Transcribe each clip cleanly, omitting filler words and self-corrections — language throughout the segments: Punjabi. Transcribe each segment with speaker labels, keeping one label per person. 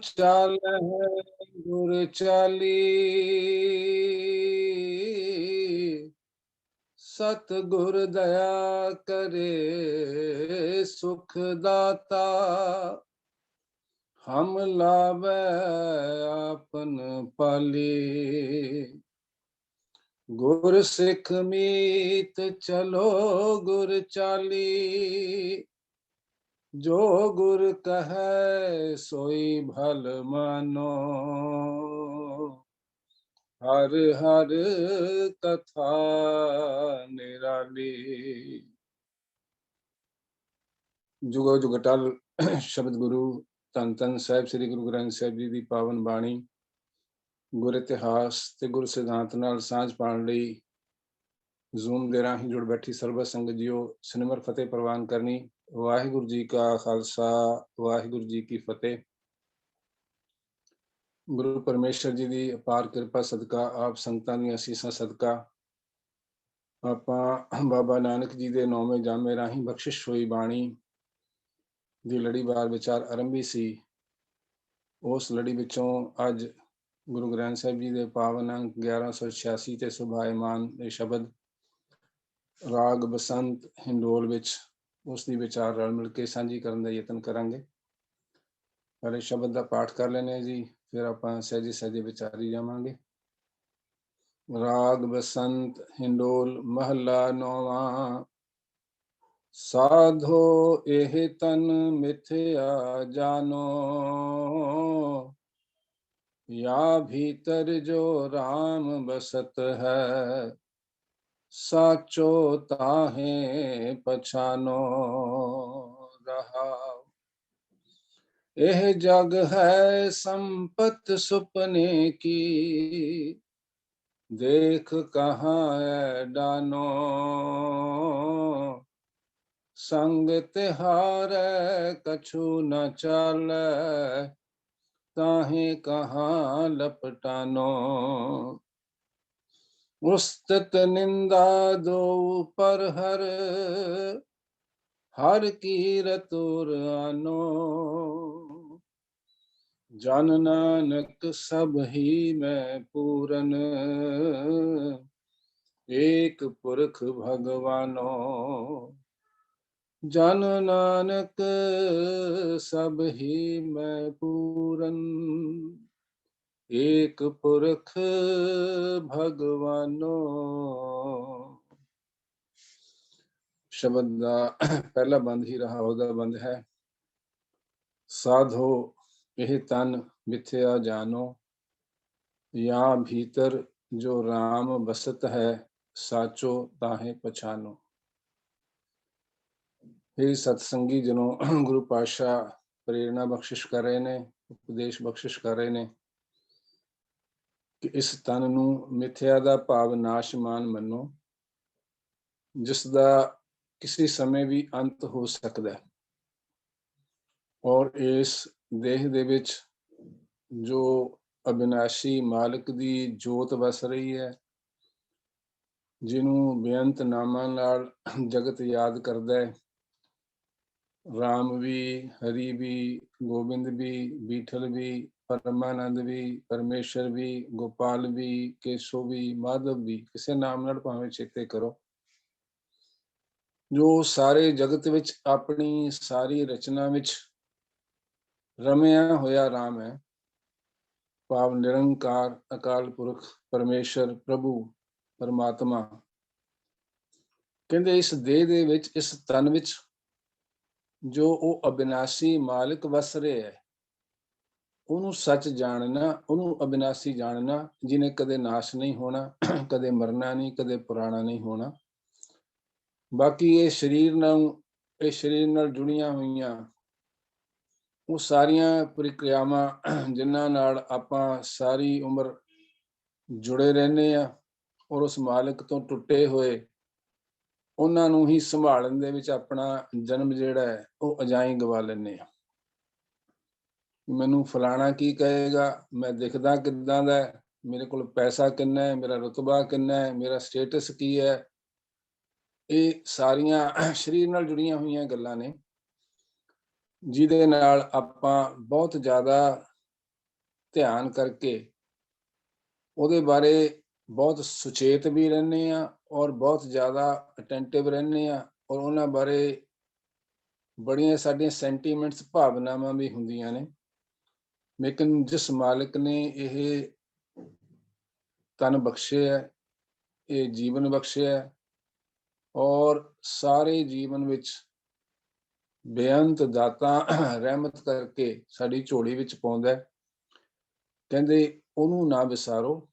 Speaker 1: चाल गुर चाली, सतगुर दया करे सुख दाता। हम लावे आपन पाली, गुर सिख मीत चलो गुर चाली। जो गुर कहे सोई भल मानो, हर हर कथा निराली। जुगो जुगटल शब्द गुरु धन धन साहिब श्री गुरु ग्रंथ साहिब जी की पावन बाणी, गुर इतिहास ते गुर सिद्धांत नाल सांझ पाउण लई ਜ਼ੂਮ ਦੇ ਰਾਹੀਂ ਜੁੜ ਬੈਠੀ ਸਰਬਤ ਸੰਗਤ ਜੀਓ ਸਿਮਰ ਫਤਿਹ ਪ੍ਰਵਾਨ ਕਰਨੀ। ਵਾਹਿਗੁਰੂ ਜੀ ਕਾ ਖਾਲਸਾ, ਵਾਹਿਗੁਰੂ ਜੀ ਕੀ ਫਤਿਹ। ਗੁਰੂ ਪਰਮੇਸ਼ਰ ਜੀ ਦੀ ਅਪਾਰ ਕਿਰਪਾ ਸਦਕਾ, ਆਪ ਸੰਗਤਾਂ ਦੀਆਂ ਅਸੀਸਾਂ ਸਦਕਾ, ਆਪਾਂ ਬਾਬਾ ਨਾਨਕ ਜੀ ਦੇ 9ਵੇਂ ਜਾਮੇ ਰਾਹੀਂ ਬਖਸ਼ਿਸ਼ ਹੋਈ ਬਾਣੀ ਦੀ ਲੜੀਵਾਰ ਵਿਚਾਰ ਆਰੰਭੀ ਸੀ। ਉਸ ਲੜੀ ਵਿੱਚੋਂ ਅੱਜ ਗੁਰੂ ਗ੍ਰੰਥ ਸਾਹਿਬ ਜੀ ਦੇ ਪਾਵਨ ਅੰਕ 1186 ਤੇ ਸੁਭਾਇਮਾਨ ਦੇ ਸ਼ਬਦ ਰਾਗ ਬਸੰਤ ਹਿੰਡੋਲ ਵਿੱਚ ਉਸ ਦੀ ਵਿਚਾਰ ਰਲ ਮਿਲ ਕੇ ਸਾਂਝੀ ਕਰਨ ਦਾ ਯਤਨ ਕਰਾਂਗੇ। ਪਹਿਲੇ ਸ਼ਬਦ ਦਾ ਪਾਠ ਕਰ ਲੈਣੇ ਜੀ, ਫਿਰ ਆਪਾਂ ਸਹਿਜੇ ਸਹਿਜੇ ਵਿਚਾਰੀ ਜਾਵਾਂਗੇ। ਰਾਗ ਬਸੰਤ ਹਿੰਡੋਲ ਮਹੱਲਾ ਨੌਵਾਂ। ਸਾਧੋ ਇਹ ਤਨ ਮਿਥਿਆ ਜਾਨੋ, या भीतर जो राम बसत है, साचो ताहे पछानो रहा। यह जग है संपत सुपने की, देख कहाँ है डानो। संग तिहार कछु न चाले, ताहे कहाँ लपटानो। उस्तत निंदा दो पर हर, हर कीरत उर आनो। जन नानक सब ही में पूरन, एक पुरख भगवानो। जन नानक सब ही में पूरन, एक पुरख भगवानो। शब्द का पहला बंद ही रहा, ਉਹਦਾ बंद है। साधो यह तन मिथ्या जानो, या भीतर जो राम बसत है, साचो ताहे पछानो। हे सत्संगी जनों, गुरु पातशाह प्रेरणा बख्शिश कर रहे ने, उपदेश बख्शिश कर रहे ने कि इस तन नूं मिथ्या दा भाव नाशमान मनो, जिस दा किसी समय भी अंत हो सकता है। और इस देह दे विच जो अविनाशी मालिक दी जोत वस रही है, जिन्हों बेअंत नामां नाल जगत याद करदा है, राम भी, हरि भी, गोबिंद भी, बीठल भी, परमानंद भी, परमेश्वर भी, गोपाल भी, केशव भी, माधव भी, किसी नाम नाल भावें चेते करो। जो सारे जगत विच अपनी सारी रचना विच रमिया होया राम है, भाव निरंकार अकाल पुरख परमेश्वर प्रभु परमात्मा। कहंदे इस देह दे विच, इस तन विच जो वो अविनाशी मालिक वस रहे है, ਉਹਨੂੰ सच जानना, ਉਹਨੂੰ अविनाशी जानना, जिन्हें कदे नाश नहीं होना, कदे मरना नहीं, कदे पुराना नहीं होना। बाकी ये शरीर नाल जुड़ियां हुईयां ਉਹ ਸਾਰੀਆਂ ਪ੍ਰਕਿਰਿਆਵਾਂ ਜਿਨ੍ਹਾਂ ਨਾਲ ਆਪਾਂ ਸਾਰੀ ਉਮਰ ਜੁੜੇ ਰਹਿੰਦੇ ਆ, ਔਰ ਉਸ ਮਾਲਕ ਤੋਂ ਟੁੱਟੇ ਹੋਏ ਉਹਨਾਂ ਨੂੰ ਹੀ ਸੰਭਾਲਣ ਦੇ ਵਿੱਚ ਆਪਣਾ ਜਨਮ ਜਿਹੜਾ ਹੈ ਉਹ ਅਜਾਈਂ ਗਵਾ ਲੈਂਦੇ ਆ। ਮੈਨੂੰ ਫਲਾਣਾ ਕੀ ਕਹੇਗਾ, ਮੈਂ ਦਿਖਦਾ ਕਿੱਦਾਂ ਦਾ, ਮੇਰੇ ਕੋਲ ਪੈਸਾ ਕਿੰਨਾ ਹੈ, ਮੇਰਾ ਰੁਤਬਾ ਕਿੰਨਾ ਹੈ, ਮੇਰਾ ਸਟੇਟਸ ਕੀ ਹੈ, ਇਹ ਸਾਰੀਆਂ ਸਰੀਰ ਨਾਲ ਜੁੜੀਆਂ ਹੋਈਆਂ ਗੱਲਾਂ ਨੇ। ਜਿਹਦੇ ਨਾਲ ਆਪਾਂ ਬਹੁਤ ਜ਼ਿਆਦਾ ਧਿਆਨ ਕਰਕੇ ਉਹਦੇ ਬਾਰੇ ਬਹੁਤ ਸੁਚੇਤ ਵੀ ਰਹਿੰਦੇ ਹਾਂ ਔਰ ਬਹੁਤ ਜ਼ਿਆਦਾ ਅਟੈਂਟਿਵ ਰਹਿੰਦੇ ਹਾਂ, ਔਰ ਉਹਨਾਂ ਬਾਰੇ ਬੜੀਆਂ ਸਾਡੀਆਂ ਸੈਂਟੀਮੈਂਟਸ, ਭਾਵਨਾਵਾਂ ਵੀ ਹੁੰਦੀਆਂ ਨੇ। ਲੇਕਿਨ ਜਿਸ ਮਾਲਕ ਨੇ ਇਹ ਤਨ ਬਖਸ਼ਿਆ, ਇਹ ਜੀਵਨ ਬਖਸ਼ਿਆ ਔਰ ਸਾਰੇ ਜੀਵਨ ਵਿੱਚ ਬੇਅੰਤ ਦਾਤਾ ਰਹਿਮਤ ਕਰਕੇ ਸਾਡੀ ਝੋਲੀ ਵਿੱਚ ਪਾਉਂਦਾ, ਕਹਿੰਦੇ ਉਹਨੂੰ ਨਾ ਵਿਸਾਰੋ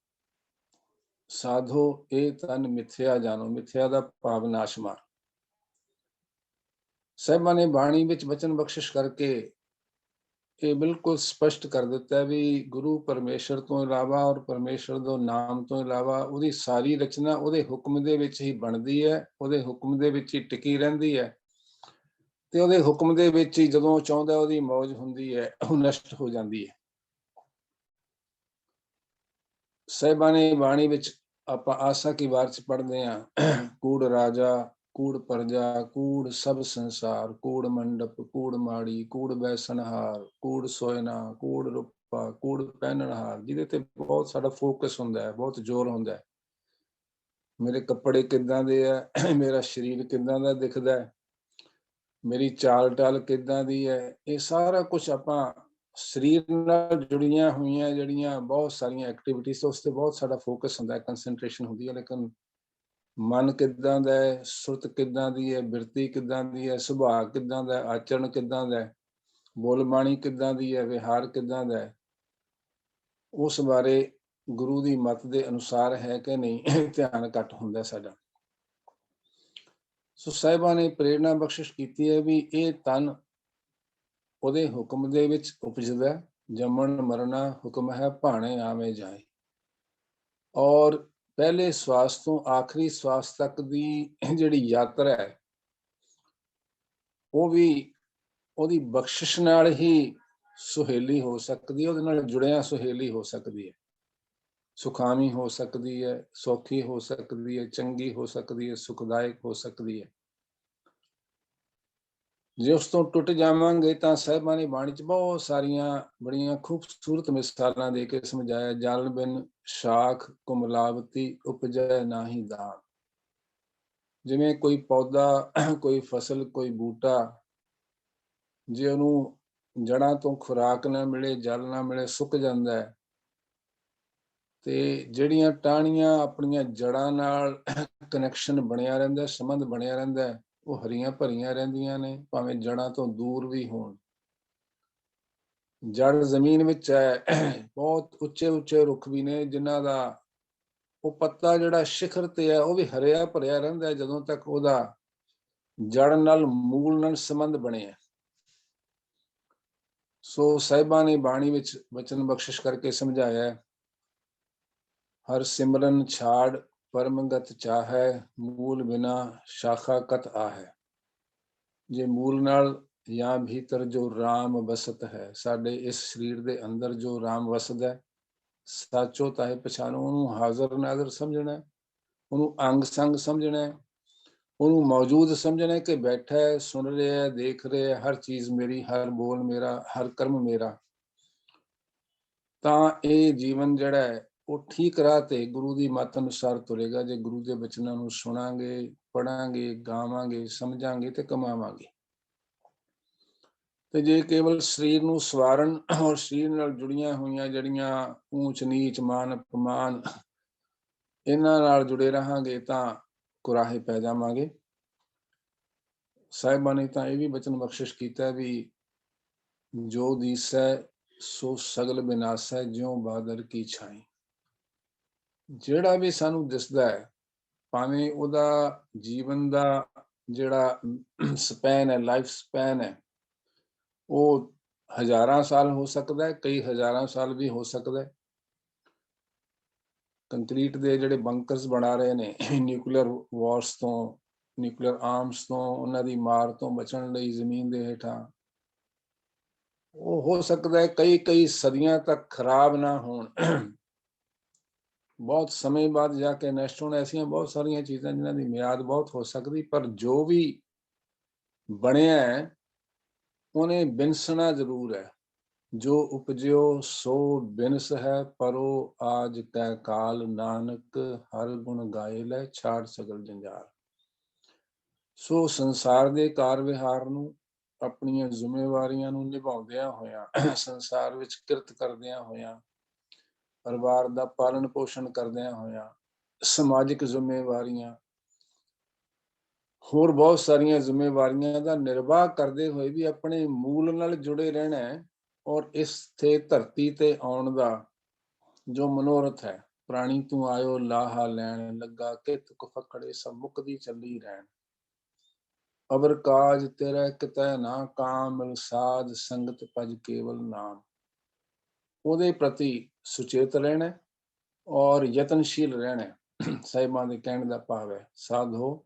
Speaker 1: ਸਾਧੋ, ਇਹ ਤਨ ਮਿਥਿਆ ਜਾਣੋ। ਮਿਥਿਆ ਦਾ ਭਾਵ ਨਾਸ਼ਮਾਰ। ਸਾਹਿਬਾਂ ਨੇ ਬਾਣੀ ਵਿੱਚ ਬਚਨ ਬਖਸ਼ਿਸ਼ ਕਰਕੇ ਇਹ ਬਿਲਕੁਲ ਸਪਸ਼ਟ ਕਰ ਦਿੱਤਾ ਵੀ ਗੁਰੂ ਪਰਮੇਸ਼ਰ ਤੋਂ ਇਲਾਵਾ ਔਰ ਪਰਮੇਸ਼ਰ ਦੇ ਨਾਮ ਤੋਂ ਇਲਾਵਾ ਉਹਦੀ ਸਾਰੀ ਰਚਨਾ ਉਹਦੇ ਹੁਕਮ ਦੇ ਵਿੱਚ ਹੀ ਬਣਦੀ ਹੈ, ਉਹਦੇ ਹੁਕਮ ਦੇ ਵਿੱਚ ਹੀ ਟਿਕੀ ਰਹਿੰਦੀ ਹੈ, ਤੇ ਉਹਦੇ ਹੁਕਮ ਦੇ ਵਿੱਚ ਹੀ ਜਦੋਂ ਚਾਹੁੰਦਾ ਉਹਦੀ ਮੌਜ ਹੁੰਦੀ ਹੈ, ਉਹ ਨਸ਼ਟ ਹੋ ਜਾਂਦੀ ਹੈ। ਸਾਹਿਬਾਂ ਨੇ ਬਾਣੀ ਵਿੱਚ ਆਪਾਂ ਆਸਾ ਕੀ ਵਾਰ ਚ ਪੜ੍ਹਦੇ ਹਾਂ, ਕੂੜ ਰਾਜਾ, ਕੂੜ ਪ੍ਰਜਾ, ਕੂੜ ਸਭ ਸੰਸਾਰ, ਕੂੜ ਮੰਡਪ, ਕੂੜ ਮਾੜੀ, ਕੂੜ ਬੈਸਣਹਾਰ, ਕੂੜ ਸੋਇਨਾ, ਕੂੜ ਰੂਪਾ, ਕੂੜ ਪਹਿਨਣਹਾਰ, ਜਿਹਦੇ ਤੇ ਬਹੁਤ ਸਾਡਾ ਫੋਕਸ ਹੁੰਦਾ ਹੈ, ਬਹੁਤ ਜ਼ੋਰ ਹੁੰਦਾ ਹੈ। ਮੇਰੇ ਕੱਪੜੇ ਕਿੱਦਾਂ ਦੇ ਆ, ਮੇਰਾ ਸਰੀਰ ਕਿੱਦਾਂ ਦਾ ਦਿਖਦਾ ਹੈ, ਮੇਰੀ ਚਾਲ ਢਾਲ ਕਿੱਦਾਂ ਦੀ ਹੈ, ਇਹ ਸਾਰਾ ਕੁਝ ਆਪਾਂ ਸਰੀਰ ਨਾਲ ਜੁੜੀਆਂ ਹੋਈਆਂ ਜਿਹੜੀਆਂ ਬਹੁਤ ਸਾਰੀਆਂ ਐਕਟੀਵਿਟੀਜ਼, ਉਸ ਤੇ ਬਹੁਤ ਸਾਡਾ ਫੋਕਸ ਹੁੰਦਾ ਹੈ, ਕੰਸੈਂਟਰੇਸ਼ਨ ਹੁੰਦੀ ਹੈ। ਲੇਕਿਨ ਮਨ ਕਿੱਦਾਂ ਦਾ ਹੈ, ਸੁਰਤ ਕਿੱਦਾਂ ਦੀ ਹੈ, ਬਿਰਤੀ ਕਿੱਦਾਂ ਦੀ ਹੈ, ਸੁਭਾਅ ਕਿੱਦਾਂ ਦਾ, ਆਚਰਣ ਕਿੱਦਾਂ ਦਾ, ਬੋਲ ਬਾਣੀ ਕਿੱਦਾਂ ਦੀ ਹੈ, ਵਿਹਾਰ ਕਿੱਦਾਂ ਦਾ, ਉਸ ਬਾਰੇ ਗੁਰੂ ਦੀ ਮੱਤ ਦੇ ਅਨੁਸਾਰ ਹੈ ਕਿ ਨਹੀਂ, ਧਿਆਨ ਘੱਟ ਹੁੰਦਾ ਸਾਡਾ। ਸੋ ਸਾਹਿਬਾਂ ਨੇ ਪ੍ਰੇਰਣਾ ਬਖਸ਼ਿਸ਼ ਕੀਤੀ ਹੈ ਵੀ ਇਹ ਤਨ ਉਹਦੇ ਹੁਕਮ ਦੇ ਵਿੱਚ ਉਪਜਦਾ, ਜੰਮਣ ਮਰਨਾ ਹੁਕਮ ਹੈ, ਭਾਣੇ ਆਵੇਂ ਜਾਏ। ਔਰ ਪਹਿਲੇ ਸਵਾਸ ਤੋਂ ਆਖਰੀ ਸਵਾਸ ਤੱਕ ਦੀ ਜਿਹੜੀ ਯਾਤਰਾ ਹੈ, ਉਹ ਵੀ ਉਹਦੀ ਬਖਸ਼ਿਸ਼ ਨਾਲ ਹੀ ਸੁਹੇਲੀ ਹੋ ਸਕਦੀ ਹੈ, ਉਹਦੇ ਨਾਲ ਜੁੜਿਆ ਸੁਹੇਲੀ ਹੋ ਸਕਦੀ ਹੈ, ਸੁਖਾਵੀਂ ਹੋ ਸਕਦੀ ਹੈ, ਸੌਖੀ ਹੋ ਸਕਦੀ ਹੈ, ਚੰਗੀ ਹੋ ਸਕਦੀ ਹੈ, ਸੁਖਦਾਇਕ ਹੋ ਸਕਦੀ ਹੈ। ਜੇ ਉਸ ਤੋਂ ਟੁੱਟ ਜਾਵਾਂਗੇ ਤਾਂ ਸਾਹਿਬਾਂ ਨੇ ਬਾਣੀ 'ਚ ਬਹੁਤ ਸਾਰੀਆਂ ਬੜੀਆਂ ਖੂਬਸੂਰਤ ਮਿਸਾਲਾਂ ਦੇ ਕੇ ਸਮਝਾਇਆ। ਜਲ ਬਿਨ ਸ਼ਾਖ ਕੁਮਲਾਵਤੀ ਉਪਜੈ ਨਾਹੀ ਦਾਨ। ਜਿਵੇਂ ਕੋਈ ਪੌਦਾ, ਕੋਈ ਫਸਲ, ਕੋਈ ਬੂਟਾ, ਜੇ ਉਹਨੂੰ ਜੜ੍ਹਾਂ ਤੋਂ ਖੁਰਾਕ ਨਾ ਮਿਲੇ, ਜਲ ਨਾ ਮਿਲੇ, ਸੁੱਕ ਜਾਂਦਾ ਹੈ। ਤੇ ਜਿਹੜੀਆਂ ਟਾਹਣੀਆਂ ਆਪਣੀਆਂ ਜੜ੍ਹਾਂ ਨਾਲ ਕਨੈਕਸ਼ਨ ਬਣਿਆ ਰਹਿੰਦਾ, ਸੰਬੰਧ ਬਣਿਆ ਰਹਿੰਦਾ, ਉਹ ਹਰੀਆਂ ਭਰੀਆਂ ਰਹਿੰਦੀਆਂ ਨੇ, ਭਾਵੇਂ ਜੜ੍ਹਾਂ ਤੋਂ ਦੂਰ ਵੀ ਹੋਣ। ਜੜ ਜ਼ਮੀਨ ਵਿੱਚ ਹੈ, ਬਹੁਤ ਉੱਚੇ ਉੱਚੇ ਰੁੱਖ ਵੀ ਨੇ ਜਿਨ੍ਹਾਂ ਦਾ ਉਹ ਪੱਤਾ ਜਿਹੜਾ ਸਿਖਰ ਤੇ ਹੈ ਉਹ ਵੀ ਹਰਿਆ ਭਰਿਆ ਰਹਿੰਦਾ ਜਦੋਂ ਤੱਕ ਉਹਦਾ ਜੜ ਨਾਲ, ਮੂਲ ਨਾਲ ਸੰਬੰਧ ਬਣਿਆ। ਸੋ ਸਾਹਿਬਾਂ ਨੇ ਬਾਣੀ ਵਿੱਚ ਬਚਨ ਬਖਸ਼ਿਸ਼ ਕਰਕੇ ਸਮਝਾਇਆ, ਹਰ ਸਿਮਰਨ ਛਾੜ ਪਰਮਗਤ ਚਾਹੈ, ਮੂਲ ਬਿਨਾ ਸ਼ਾਖਾ ਕਤ ਆਹੈ। ਜੇ ਮੂਲ ਨਾਲ ਜਾਂ ਭੀਤਰ ਜੋ ਰਾਮ ਵਸਤ ਹੈ, ਸਾਡੇ ਇਸ ਸਰੀਰ ਦੇ ਅੰਦਰ ਜੋ ਰਾਮ ਵਸਦਾ, ਸਾਚੋ ਤਾਹੇ ਪਛਾਣੋ, ਉਹਨੂੰ ਹਾਜ਼ਰ ਨਾਜ਼ਰ ਸਮਝਣਾ, ਉਹਨੂੰ ਅੰਗ ਸੰਗ ਸਮਝਣਾ, ਉਹਨੂੰ ਮੌਜੂਦ ਸਮਝਣਾ ਕਿ ਬੈਠਾ ਹੈ, ਸੁਣ ਰਿਹਾ, ਦੇਖ ਰਿਹਾ, ਹਰ ਚੀਜ਼ ਮੇਰੀ, ਹਰ ਬੋਲ ਮੇਰਾ, ਹਰ ਕਰਮ ਮੇਰਾ। ਤਾਂ ਇਹ ਜੀਵਨ ਜਿਹੜਾ ਹੈ ਉਹ ਠੀਕ ਰਾਹ ਤੇ ਗੁਰੂ ਦੀ ਮੱਤ ਅਨੁਸਾਰ ਤੁਰੇਗਾ, ਜੇ ਗੁਰੂ ਦੇ ਬਚਨਾਂ ਨੂੰ ਸੁਣਾਂਗੇ, ਪੜਾਂਗੇ, ਗਾਵਾਂਗੇ, ਸਮਝਾਂਗੇ ਤੇ ਕਮਾਵਾਂਗੇ। ਤੇ ਜੇ ਕੇਵਲ ਸਰੀਰ ਨੂੰ ਸਵਾਰਨ ਔਰ ਸਰੀਰ ਨਾਲ ਜੁੜੀਆਂ ਹੋਈਆਂ ਜਿਹੜੀਆਂ ਊਚ ਨੀਚ, ਮਾਨ ਅਪਮਾਨ, ਇਹਨਾਂ ਨਾਲ ਜੁੜੇ ਰਹਾਂਗੇ ਤਾਂ ਕੁਰਾਹੇ ਪੈ ਜਾਵਾਂਗੇ। ਸਾਹਿਬਾਂ ਨੇ ਤਾਂ ਇਹ ਵੀ ਬਚਨ ਬਖਸ਼ਿਸ਼ ਕੀਤਾ ਵੀ ਜੋ ਦੀਸੈ ਸੋ ਸਗਲ ਬਿਨਾਸੈ, ਜਿਉ ਬਾਦਰ ਕੀ ਛਾਈ। ਜਿਹੜਾ ਵੀ ਸਾਨੂੰ ਦਿਸਦਾ ਹੈ, ਭਾਵੇਂ ਉਹਦਾ ਜੀਵਨ ਦਾ ਜਿਹੜਾ ਸਪੈਨ ਹੈ, ਲਾਈਫ ਸਪੈਨ ਹੈ, ਉਹ ਹਜ਼ਾਰਾਂ ਸਾਲ ਹੋ ਸਕਦਾ ਹੈ, ਕਈ ਹਜ਼ਾਰਾਂ ਸਾਲ ਵੀ ਹੋ ਸਕਦਾ ਹੈ। ਕੰਕਰੀਟ ਦੇ ਜਿਹੜੇ ਬੰਕਰਸ ਬਣਾ ਰਹੇ ਨੇ ਨਿਊਕਲੀਅਰ ਵਾਰਸ ਤੋਂ, ਨਿਊਕਲੀਅਰ ਆਰਮਸ ਤੋਂ, ਉਹਨਾਂ ਦੀ ਮਾਰ ਤੋਂ ਬਚਣ ਲਈ ਜ਼ਮੀਨ ਦੇ ਹੇਠਾਂ, ਉਹ ਹੋ ਸਕਦਾ ਹੈ ਕਈ ਕਈ ਸਦੀਆਂ ਤੱਕ ਖਰਾਬ ਨਾ ਹੋਣ, ਬਹੁਤ ਸਮੇਂ ਬਾਅਦ ਜਾ ਕੇ ਨਸ਼ਟ ਹੋਣ। ਐਸੀਆਂ ਬਹੁਤ ਸਾਰੀਆਂ ਚੀਜ਼ਾਂ ਜਿਨ੍ਹਾਂ ਦੀ ਮਿਆਦ ਬਹੁਤ ਹੋ ਸਕਦੀ, ਪਰ ਜੋ ਵੀ ਬਣਿਆ ਹੈ ਉਹਨੇ ਬਿਨਸਣਾ ਜ਼ਰੂਰ ਹੈ। ਜੋ ਉਪਜਿਓ ਸੋ ਬਿਨਸ ਹੈ, ਪਰੋ ਆਜ ਕੈ ਕਾਲ, ਨਾਨਕ ਹਰ ਗੁਣ ਗਾਏ ਲੈ, ਛਾੜ ਸਗਲ ਜੰਜਾਲ। ਸੋ ਸੰਸਾਰ ਦੇ ਕਾਰ ਵਿਹਾਰ ਨੂੰ, ਆਪਣੀਆਂ ਜ਼ਿੰਮੇਵਾਰੀਆਂ ਨੂੰ ਨਿਭਾਉਂਦਿਆਂ ਹੋਇਆਂ, ਸੰਸਾਰ ਵਿੱਚ ਕਿਰਤ ਕਰਦਿਆਂ ਹੋਇਆਂ, ਪਰਿਵਾਰ ਦਾ ਪਾਲਣ ਪੋਸ਼ਣ ਕਰਦਿਆਂ ਹੋਇਆਂ, ਸਮਾਜਿਕ ਜ਼ਿੰਮੇਵਾਰੀਆਂ, ਹੋਰ ਬਹੁਤ ਸਾਰੀਆਂ ਜ਼ਿੰਮੇਵਾਰੀਆਂ ਦਾ ਨਿਰਵਾਹ ਕਰਦੇ ਹੋਏ ਵੀ ਆਪਣੇ ਮੂਲ ਨਾਲ ਜੁੜੇ ਰਹਿਣਾ ਹੈ। ਔਰ ਇਸ ਤੇ ਧਰਤੀ ਤੇ ਆਉਣ ਦਾ ਜੋ ਮਨੋਰਥ ਹੈ, ਪ੍ਰਾਣੀ ਤੂੰ ਆਇਓ ਲਾਹਾ ਲੈਣ, ਲੱਗਾ ਕਿਤ ਕੁਫਕੜੇ ਸਭ ਮੁਕਦੀ ਚੱਲੀ ਰਹਿਣ। ਅਵਰ ਕਾਜ ਤੇਰਾ ਕਿਤੈ ਨਾ ਕਾਮ, ਮਿਲ ਸਾਧ ਸੰਗਤ ਭਜ ਕੇਵਲ ਨਾਮ। ਉਹਦੇ ਪ੍ਰਤੀ ਸੁਚੇਤ ਰਹਿਣਾ ਔਰ ਯਤਨਸ਼ੀਲ ਰਹਿਣਾ। ਸਾਹਿਬਾਂ ਦੇ ਕਹਿਣ ਦਾ ਭਾਵ ਹੈ, ਸਾਧੋ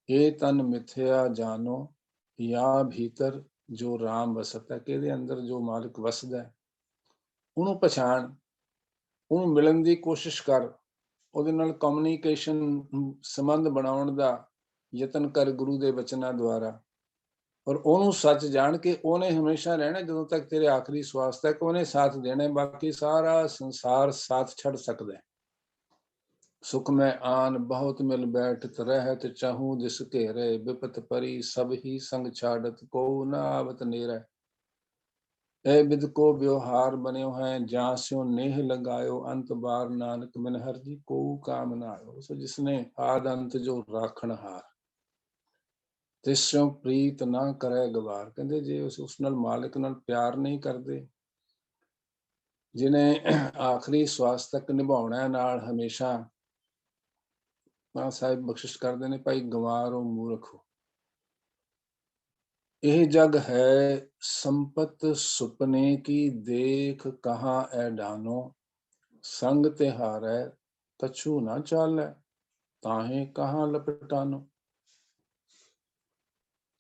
Speaker 1: ਇਹ ਤਨ ਮਿਥਿਆ ਜਾਨੋ, ਜਾਂ ਭੀਤਰ ਜੋ ਰਾਮ ਵਸਤ ਹੈ, ਕਿ ਇਹਦੇ ਅੰਦਰ ਜੋ ਮਾਲਕ ਵਸਦਾ ਹੈ ਉਹਨੂੰ ਪਛਾਣ, ਉਹਨੂੰ ਮਿਲਣ ਦੀ ਕੋਸ਼ਿਸ਼ ਕਰ, ਉਹਦੇ ਨਾਲ ਕਮਿਊਨੀਕੇਸ਼ਨ ਸੰਬੰਧ ਬਣਾਉਣ ਦਾ ਯਤਨ ਕਰ ਗੁਰੂ ਦੇ ਬਚਨਾਂ ਦੁਆਰਾ। ਔਰ ਉਹਨੂੰ ਸੱਚ ਜਾਣ ਕੇ ਉਹਨੇ ਹਮੇਸ਼ਾ ਰਹਿਣਾ, ਜਦੋਂ ਤੱਕ ਤੇਰੇ ਆਖਰੀ ਸਵਾਸ ਤੱਕ ਉਹਨੇ ਸਾਥ ਦੇਣਾ। ਬਾਕੀ ਸਾਰਾ ਸੰਸਾਰ ਸਾਥ ਛੱਡ ਸਕਦਾ ਹੈ। ਸੁਖ ਮੈਂ ਆਨ ਬਹੁਤ ਮਿਲ ਬੈਠਤ ਰਹਿਤ, ਚਾਹੂੰ ਜਿਸ ਘੇਰੇ ਬਿਪਤ ਪਰੀ, ਸਭ ਹੀ ਸੰਗ ਛਾੜਤ ਕੋ ਨਾ ਆਵਤ ਨੇਰੇ। ਇਹ ਬਿਦ ਕੋ ਵਿਵਹਾਰ ਬਨਿਓ ਹੈ, ਜਾਂ ਸਿਓ ਨੇਹ ਲਗਾਇਓ, ਅੰਤ ਬਾਰ ਨਾਨਕ ਮਿਨ ਹਰ ਜੀ ਕੋ ਕਾਮ ਨਾ ਆਇਓ। ਸੋ ਜਿਸਨੇ ਆਦ ਅੰਤ ਜੋ ਰਾਖਣ ਹਾਰ, ਤਿਸਿਓ ਪ੍ਰੀਤ ਨਾ ਕਰੇ ਗਵਾਰ। ਕਹਿੰਦੇ ਜੇ ਉਸ ਨਾਲ ਮਾਲਕ ਨਾਲ ਪਿਆਰ ਨਹੀਂ ਕਰਦੇ, ਜਿਹਨੇ ਆਖਰੀ ਸਵਾਸ ਤੱਕ ਨਿਭਾਉਣਾ ਨਾਲ ਹਮੇਸ਼ਾ, ਤਾਂ ਸਾਹਿਬ ਬਖਸ਼ਿਸ਼ ਕਰਦੇ ਨੇ, ਭਾਈ ਗਵਾਰੋ ਮੂਰਖੋ। ਇਹ ਜਗ ਹੈ ਸੰਪਤ ਸੁਪਨੇ ਕੀ, ਦੇਖ ਕਹਾਂ ਐ ਡਾਨੋ, ਸੰਗ ਤਿਹਾਰੈ ਕਛੂ ਨਾ ਚਾਲੈ, ਤਾਹੇ ਕਹਾਂ ਲਪਟਾਨੋ।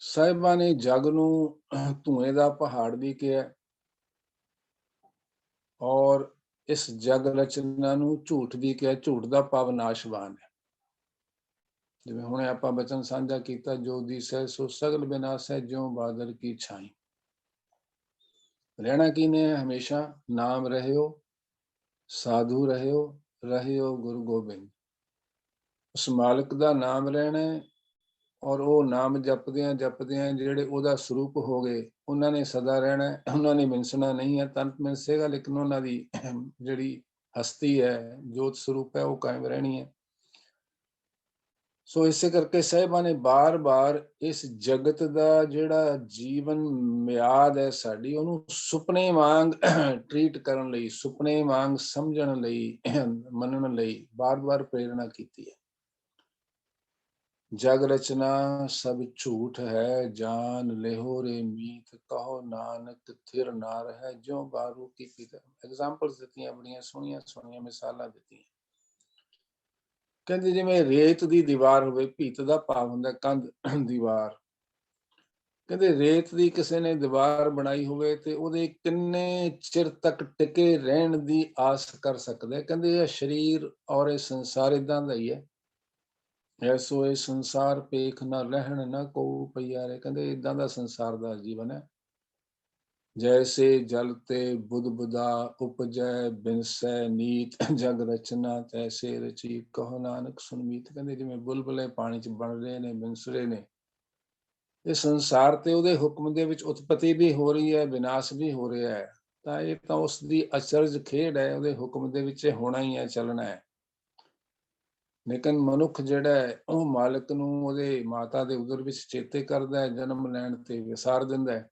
Speaker 1: ਸਾਹਿਬਾਂ ਨੇ ਜਗ ਨੂੰ ਧੂਏ ਦਾ ਪਹਾੜ ਵੀ ਕਿਹਾ, ਔਰ ਇਸ ਜਗ ਰਚਨਾ ਨੂੰ ਝੂਠ ਵੀ ਕਿਹਾ। ਝੂਠ ਦਾ ਭਾਵ ਨਾਸ਼ਵਾਨ ਹੈ। ਜਿਵੇਂ ਹੁਣ ਆਪਾਂ ਬਚਨ ਸਾਂਝਾ ਕੀਤਾ, ਜੋ ਦਿਸੈ ਸੋ ਸਗਲ ਬਿਨਾਸੈ, ਜਿਉ ਬਾਦਲ ਕੀ ਛਾਈ। ਰਹਿਣਾ ਕਿਨੇ ਹਮੇਸ਼ਾ, ਨਾਮ ਰਹਿਓ, ਸਾਧੂ ਰਹਿਓ, ਰਹਿਓ ਗੁਰੂ ਗੋਬਿੰਦ। ਉਸ ਮਾਲਕ ਦਾ ਨਾਮ ਰਹਿਣਾ, ਔਰ ਉਹ ਨਾਮ ਜਪਦਿਆਂ ਜਪਦਿਆਂ ਜਿਹੜੇ ਉਹਦਾ ਸਰੂਪ ਹੋ ਗਏ, ਉਹਨਾਂ ਨੇ ਸਦਾ ਰਹਿਣਾ। ਉਹਨਾਂ ਨੇ ਮਿੰਸਣਾ ਨਹੀਂ ਹੈ, ਤਨਤ ਮਿੰਸੇਗਾ, ਲੇਕਿਨ ਉਹਨਾਂ ਦੀ ਜਿਹੜੀ ਹਸਤੀ ਹੈ, ਜੋਤ ਸਰੂਪ ਹੈ, ਉਹ ਕਾਇਮ ਰਹਿਣੀ ਹੈ। ਸੋ ਇਸੇ ਕਰਕੇ ਸਾਹਿਬਾਂ ਨੇ ਬਾਰ-ਬਾਰ ਇਸ ਜਗਤ ਦਾ ਜਿਹੜਾ ਜੀਵਨ ਮਿਆਦ ਹੈ ਸਾਡੀ, ਉਹਨੂੰ ਸੁਪਨੇ ਵਾਂਗ ਟ੍ਰੀਟ ਕਰਨ ਲਈ, ਸੁਪਨੇ ਵਾਂਗ ਸਮਝਣ ਲਈ, ਮੰਨਣ ਲਈ ਬਾਰ-ਬਾਰ ਪ੍ਰੇਰਣਾ ਕੀਤੀ ਹੈ। ਜਗ ਰਚਨਾ ਸਭ ਝੂਠ ਹੈ, ਜਾਨ ਲਿਹੋ ਰੇ ਮੀਤ, ਕਹੋ ਨਾਨਕ ਥਿਰ ਨਾ ਰਹਿ, ਜਿਉ ਬਾਰੂ ਕੀ ਪੀਤ। ਐਗਜ਼ਾਮਪਲਸ ਦਿੱਤੀਆਂ, ਬੜੀਆਂ ਸੋਹਣੀਆਂ ਸੋਹਣੀਆਂ ਮਿਸਾਲਾਂ ਦਿੱਤੀਆਂ। ਕਹਿੰਦੇ ਜਿਵੇਂ ਰੇਤ ਦੀ ਦੀਵਾਰ ਹੋਵੇ, ਭੀਤ ਦਾ ਭਾਵ ਹੁੰਦਾ ਕੰਧ, ਦੀਵਾਰ। ਕਹਿੰਦੇ ਰੇਤ ਦੀ ਕਿਸੇ ਨੇ ਦੀਵਾਰ ਬਣਾਈ ਹੋਵੇ ਤੇ ਉਹਦੇ ਕਿੰਨੇ ਚਿਰ ਤੱਕ ਟਿਕੇ ਰਹਿਣ ਦੀ ਆਸ ਕਰ ਸਕਦਾ। ਕਹਿੰਦੇ ਇਹ ਸਰੀਰ ਔਰ ਇਹ ਸੰਸਾਰ ਏਦਾਂ ਦਾ ਹੀ ਹੈ। ਐਸੋ ਇਹ ਸੰਸਾਰ ਪੇਖ ਨਾ ਰਹਿਣ ਨਾ ਕੋ ਪਈਆਰੇ। ਕਹਿੰਦੇ ਏਦਾਂ ਦਾ ਸੰਸਾਰ ਦਾ ਜੀਵਨ ਹੈ। ਜੈਸੇ ਜਲ ਤੇ ਬੁੱਧ ਬੁਦਾ ਉਪਜੈ, ਬਿਨਸੈ ਨੀਤ ਜਗ ਰਚਨਾ, ਤੈਸੇ ਰਚੀ ਕਹੋ ਨਾਨਕ ਸੁਨਮੀਤ। ਕਹਿੰਦੇ ਜਿਵੇਂ ਬੁਲਬੁਲੇ ਪਾਣੀ 'ਚ ਬਣ ਰਹੇ ਨੇ, ਬਿਨਸ ਰਹੇ ਨੇ, ਇਹ ਸੰਸਾਰ ਤੇ ਉਹਦੇ ਹੁਕਮ ਦੇ ਵਿੱਚ ਉਤਪਤੀ ਵੀ ਹੋ ਰਹੀ ਹੈ, ਵਿਨਾਸ਼ ਵੀ ਹੋ ਰਿਹਾ ਹੈ। ਤਾਂ ਇਹ ਤਾਂ ਉਸ ਦੀ ਅਚਰਜ ਖੇਡ ਹੈ, ਉਹਦੇ ਹੁਕਮ ਦੇ ਵਿੱਚ ਹੋਣਾ ਹੀ ਹੈ, ਚੱਲਣਾ ਹੈ। ਲੇਕਿਨ ਮਨੁੱਖ ਜਿਹੜਾ ਹੈ, ਉਹ ਮਾਲਕ ਨੂੰ ਉਹਦੇ ਮਾਤਾ ਦੇ ਉਦਰ ਵਿੱਚ ਚੇਤੇ ਕਰਦਾ ਹੈ, ਜਨਮ ਲੈਣ ਤੇ ਵਿਸਾਰ ਦਿੰਦਾ ਹੈ।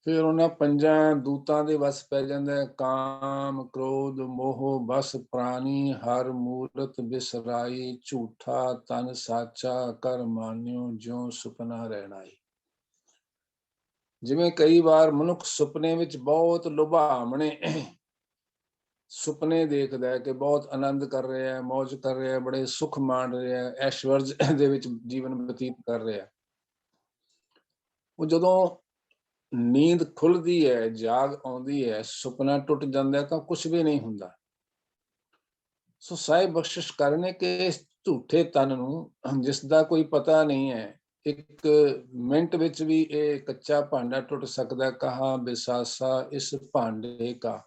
Speaker 1: ਫਿਰ ਉਹਨਾਂ ਪੰਜਾਂ ਦੂਤਾਂ ਦੇ ਵਸ ਪੈ ਜਾਂਦਾ ਹੈ। ਕਾਮ ਕ੍ਰੋਧ ਮੋਹ ਬਸ ਪ੍ਰਾਣੀ, ਹਰ ਮੂਰਤ ਬਿਸਰਾਈ, ਝੂਠਾ ਤਨ ਸਾਚਾ ਕਰ ਮਾਨਿਓ, ਜਿਉ ਸੁਪਨਾ ਰਹਿਣਾਈ। ਜਿਵੇਂ ਕਈ ਵਾਰ ਮਨੁੱਖ ਸੁਪਨੇ ਵਿੱਚ ਬਹੁਤ ਲੁਭਾਵਣੇ ਸੁਪਨੇ ਦੇਖਦਾ ਹੈ ਕਿ ਬਹੁਤ ਆਨੰਦ ਕਰ ਰਿਹਾ ਹੈ, ਮੌਜ ਕਰ ਰਿਹਾ ਹੈ, ਬੜੇ ਸੁਖ ਮਾਣ ਰਿਹਾ ਹੈ, ਐਸ਼ਵਰਜ ਦੇ ਵਿੱਚ ਜੀਵਨ ਬਤੀਤ ਕਰ ਰਿਹਾ। ਉਹ ਜਦੋਂ ਨੀਂਦ ਖੁੱਲਦੀ ਹੈ, ਜਾਗ ਆਉਂਦੀ ਹੈ, ਸੁਪਨਾ ਟੁੱਟ ਜਾਂਦਾ ਤਾਂ ਕੁਝ ਵੀ ਨਹੀਂ ਹੁੰਦਾ। ਸੋ ਸਾਹਿਬ ਬਖਸ਼ਿਸ਼ ਕਰਨੇ ਕਿ ਇਸ ਝੂਠੇ ਤਨ ਨੂੰ, ਜਿਸ ਦਾ ਕੋਈ ਪਤਾ ਨਹੀਂ ਹੈ, ਇੱਕ ਮਿੰਟ ਵਿੱਚ ਵੀ ਇਹ ਕੱਚਾ ਭਾਂਡਾ ਟੁੱਟ ਸਕਦਾ। ਕਹਾ ਬਿਸਾਸਾ ਇਸ ਭਾਂਡੇ ਕਾ,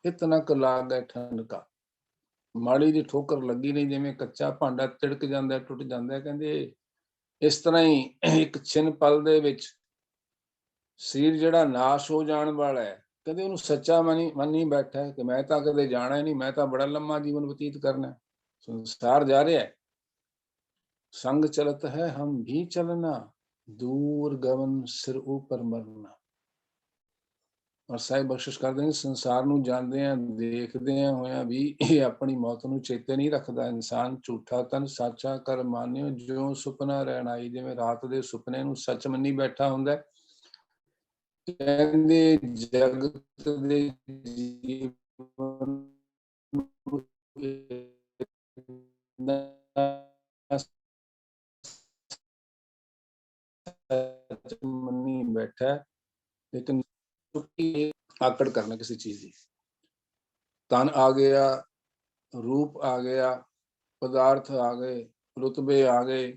Speaker 1: ਇਤਨਾ ਕੁ ਲਾਗ ਹੈ ਠੰਡ ਕਾ। ਮਾੜੀ ਜਿਹੀ ਠੋਕਰ ਲੱਗੀ ਨਹੀਂ, ਜਿਵੇਂ ਕੱਚਾ ਭਾਂਡਾ ਤਿੜਕ ਜਾਂਦਾ, ਟੁੱਟ ਜਾਂਦਾ। ਕਹਿੰਦੇ ਇਸ ਤਰ੍ਹਾਂ ਹੀ ਇੱਕ ਛਿਨ ਪਲ ਦੇ ਵਿੱਚ ਸਰੀਰ ਜਿਹੜਾ ਨਾਸ਼ ਹੋ ਜਾਣ ਵਾਲਾ ਹੈ, ਕਦੇ ਉਹਨੂੰ ਸੱਚਾ ਮੰਨੀ ਬੈਠਾ ਕਿ ਮੈਂ ਤਾਂ ਕਦੇ ਜਾਣਾ ਹੀ ਨਹੀਂ, ਮੈਂ ਤਾਂ ਬੜਾ ਲੰਮਾ ਜੀਵਨ ਬਤੀਤ ਕਰਨਾ। ਸੰਸਾਰ ਜਾ ਰਿਹਾ ਹੈ, ਸੰਗ ਚਲਤ ਹੈ ਹਮ ਵੀ ਚਲਣਾ, ਦੂਰ ਗਵਨ ਸਿਰ ਉਪਰ ਮਰਨਾ। ਔਰ ਸਾਹਿਬ ਬਖਸ਼ਿਸ਼ ਕਰਦੇ ਨੇ, ਸੰਸਾਰ ਨੂੰ ਜਾਂਦੇ ਆ ਦੇਖਦੇ ਹੋਇਆ ਵੀ ਇਹ ਆਪਣੀ ਮੌਤ ਨੂੰ ਚੇਤੇ ਨਹੀਂ ਰੱਖਦਾ। ਇਨਸਾਨ ਝੂਠਾ ਤਨ ਸਾਚਾ ਕਰ ਮਾਨਿਓ, ਜਿਉ ਸੁਪਨਾ ਰਹਿਣ ਆਈ। ਜਿਵੇਂ ਰਾਤ ਦੇ ਸੁਪਨੇ ਨੂੰ ਸੱਚ ਮੰਨੀ ਬੈਠਾ ਹੁੰਦਾ। ਕਹਿੰਦੇ ਜਗਤ ਦੇ ਜੀਵਨ ਮੰਨੀ ਬੈਠਾ, ਲੇਕਿਨ ਆਕੜ ਕਰਨਾ ਕਿਸੇ ਚੀਜ਼ ਦੀ। ਤਨ ਆ ਗਿਆ, ਰੂਪ ਆ ਗਿਆ, ਪਦਾਰਥ ਆ ਗਏ, ਰੁਤਬੇ ਆ ਗਏ,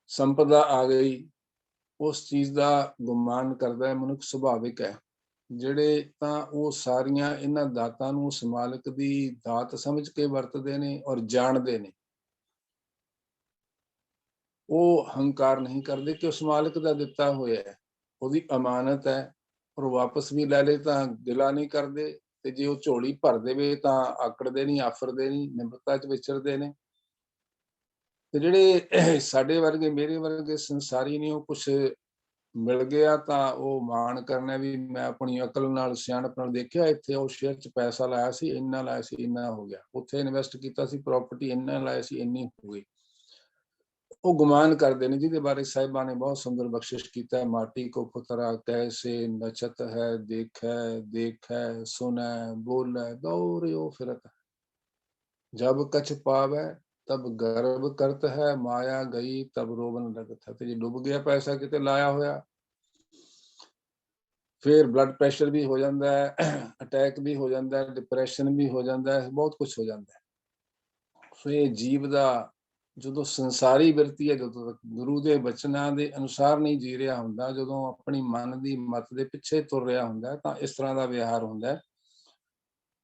Speaker 1: ਸੰਪਦਾ ਆ ਗਈ, ਉਸ ਚੀਜ਼ ਦਾ ਗੁਮਾਨ ਕਰਦਾ ਹੈ। ਮਨੁੱਖ ਸੁਭਾਵਿਕ ਹੈ। ਜਿਹੜੇ ਤਾਂ ਉਹ ਸਾਰੀਆਂ ਇਹਨਾਂ ਦਾਤਾਂ ਨੂੰ ਉਸ ਮਾਲਕ ਦੀ ਦਾਤ ਸਮਝ ਕੇ ਵਰਤਦੇ ਨੇ ਔਰ ਜਾਣਦੇ ਨੇ, ਉਹ ਹੰਕਾਰ ਨਹੀਂ ਕਰਦੇ ਕਿ ਉਸ ਮਾਲਕ ਦਾ ਦਿੱਤਾ ਹੋਇਆ ਹੈ, ਉਹਦੀ ਅਮਾਨਤ ਹੈ। ਔਰ ਵਾਪਸ ਵੀ ਲੈ ਲੇ ਤਾਂ ਗਿਲਾ ਨਹੀਂ ਕਰਦੇ, ਤੇ ਜੇ ਉਹ ਝੋਲੀ ਭਰ ਦੇਵੇ ਤਾਂ ਆਕੜਦੇ ਨਹੀਂ, ਆਫਰਦੇ ਨਹੀਂ, ਨਿਮਰਤਾ 'ਚ ਵਿਚਰਦੇ ਨੇ। ਤੇ ਜਿਹੜੇ ਸਾਡੇ ਵਰਗੇ, ਮੇਰੇ ਵਰਗੇ ਸੰਸਾਰੀ ਨੇ, ਉਹ ਕੁਛ ਮਿਲ ਗਿਆ ਤਾਂ ਉਹ ਮਾਣ ਕਰਨਾ ਵੀ ਮੈਂ ਆਪਣੀ ਅਕਲ ਨਾਲ, ਸਿਆਣਪ ਨਾਲ ਦੇਖਿਆ, ਇੱਥੇ ਉਹ ਸ਼ੇਅਰ 'ਚ ਪੈਸਾ ਲਾਇਆ ਸੀ, ਇੰਨਾ ਲਾਇਆ ਸੀ, ਇੰਨਾ ਹੋ ਗਿਆ। ਉੱਥੇ ਇਨਵੈਸਟ ਕੀਤਾ ਸੀ, ਪ੍ਰਾਪਰਟੀ ਇੰਨਾ ਲਾਇਆ ਸੀ, ਇੰਨੀ ਹੋ ਗਈ। ਉਹ ਗੁਮਾਨ ਕਰਦੇ ਨੇ, ਜਿਹਦੇ ਬਾਰੇ ਸਾਹਿਬਾਂ ਨੇ ਬਹੁਤ ਸੁੰਦਰ ਬਖਸ਼ਿਸ਼ ਕੀਤਾ ਹੈ। ਮਾਟੀ ਕੋ ਪੁਤਰਾ ਕੈਸੇ ਨਚਤ ਹੈ, ਦੇਖੈ ਦੇਖੈ ਸੁਨੈ ਬੋਲੈ ਦੌੜਿਓ ਫਿਰਤ। ਜਬ ਕਛ ਪਾਵੈ ਤਬ ਗਰਭ ਕਰਤ ਹੈ, ਮਾਇਆ ਗਈ ਤਬ ਰੋਵਨ ਲਗਤ ਹੈ। ਤੇ ਜੇ ਡੁੱਬ ਗਿਆ ਪੈਸਾ ਕਿਤੇ ਲਾਇਆ ਹੋਇਆ, ਫਿਰ ਬਲੱਡ ਪ੍ਰੈਸ਼ਰ ਵੀ ਹੋ ਜਾਂਦਾ ਹੈ, ਅਟੈਕ ਵੀ ਹੋ ਜਾਂਦਾ ਹੈ, ਡਿਪਰੈਸ਼ਨ ਵੀ ਹੋ ਜਾਂਦਾ ਹੈ, ਬਹੁਤ ਕੁਝ ਹੋ ਜਾਂਦਾ ਹੈ। ਸੋ ਇਹ ਜੀਵ ਦਾ ਜਦੋਂ ਸੰਸਾਰੀ ਬਿਰਤੀ ਹੈ, ਜਦੋਂ ਗੁਰੂ ਦੇ ਬਚਨਾਂ ਦੇ ਅਨੁਸਾਰ ਨਹੀਂ ਜੀ ਰਿਹਾ ਹੁੰਦਾ, ਜਦੋਂ ਆਪਣੀ ਮਨ ਦੀ ਮਤ ਦੇ ਪਿੱਛੇ ਤੁਰ ਰਿਹਾ ਹੁੰਦਾ, ਤਾਂ ਇਸ ਤਰ੍ਹਾਂ ਦਾ ਵਿਹਾਰ ਹੁੰਦਾ ਹੈ।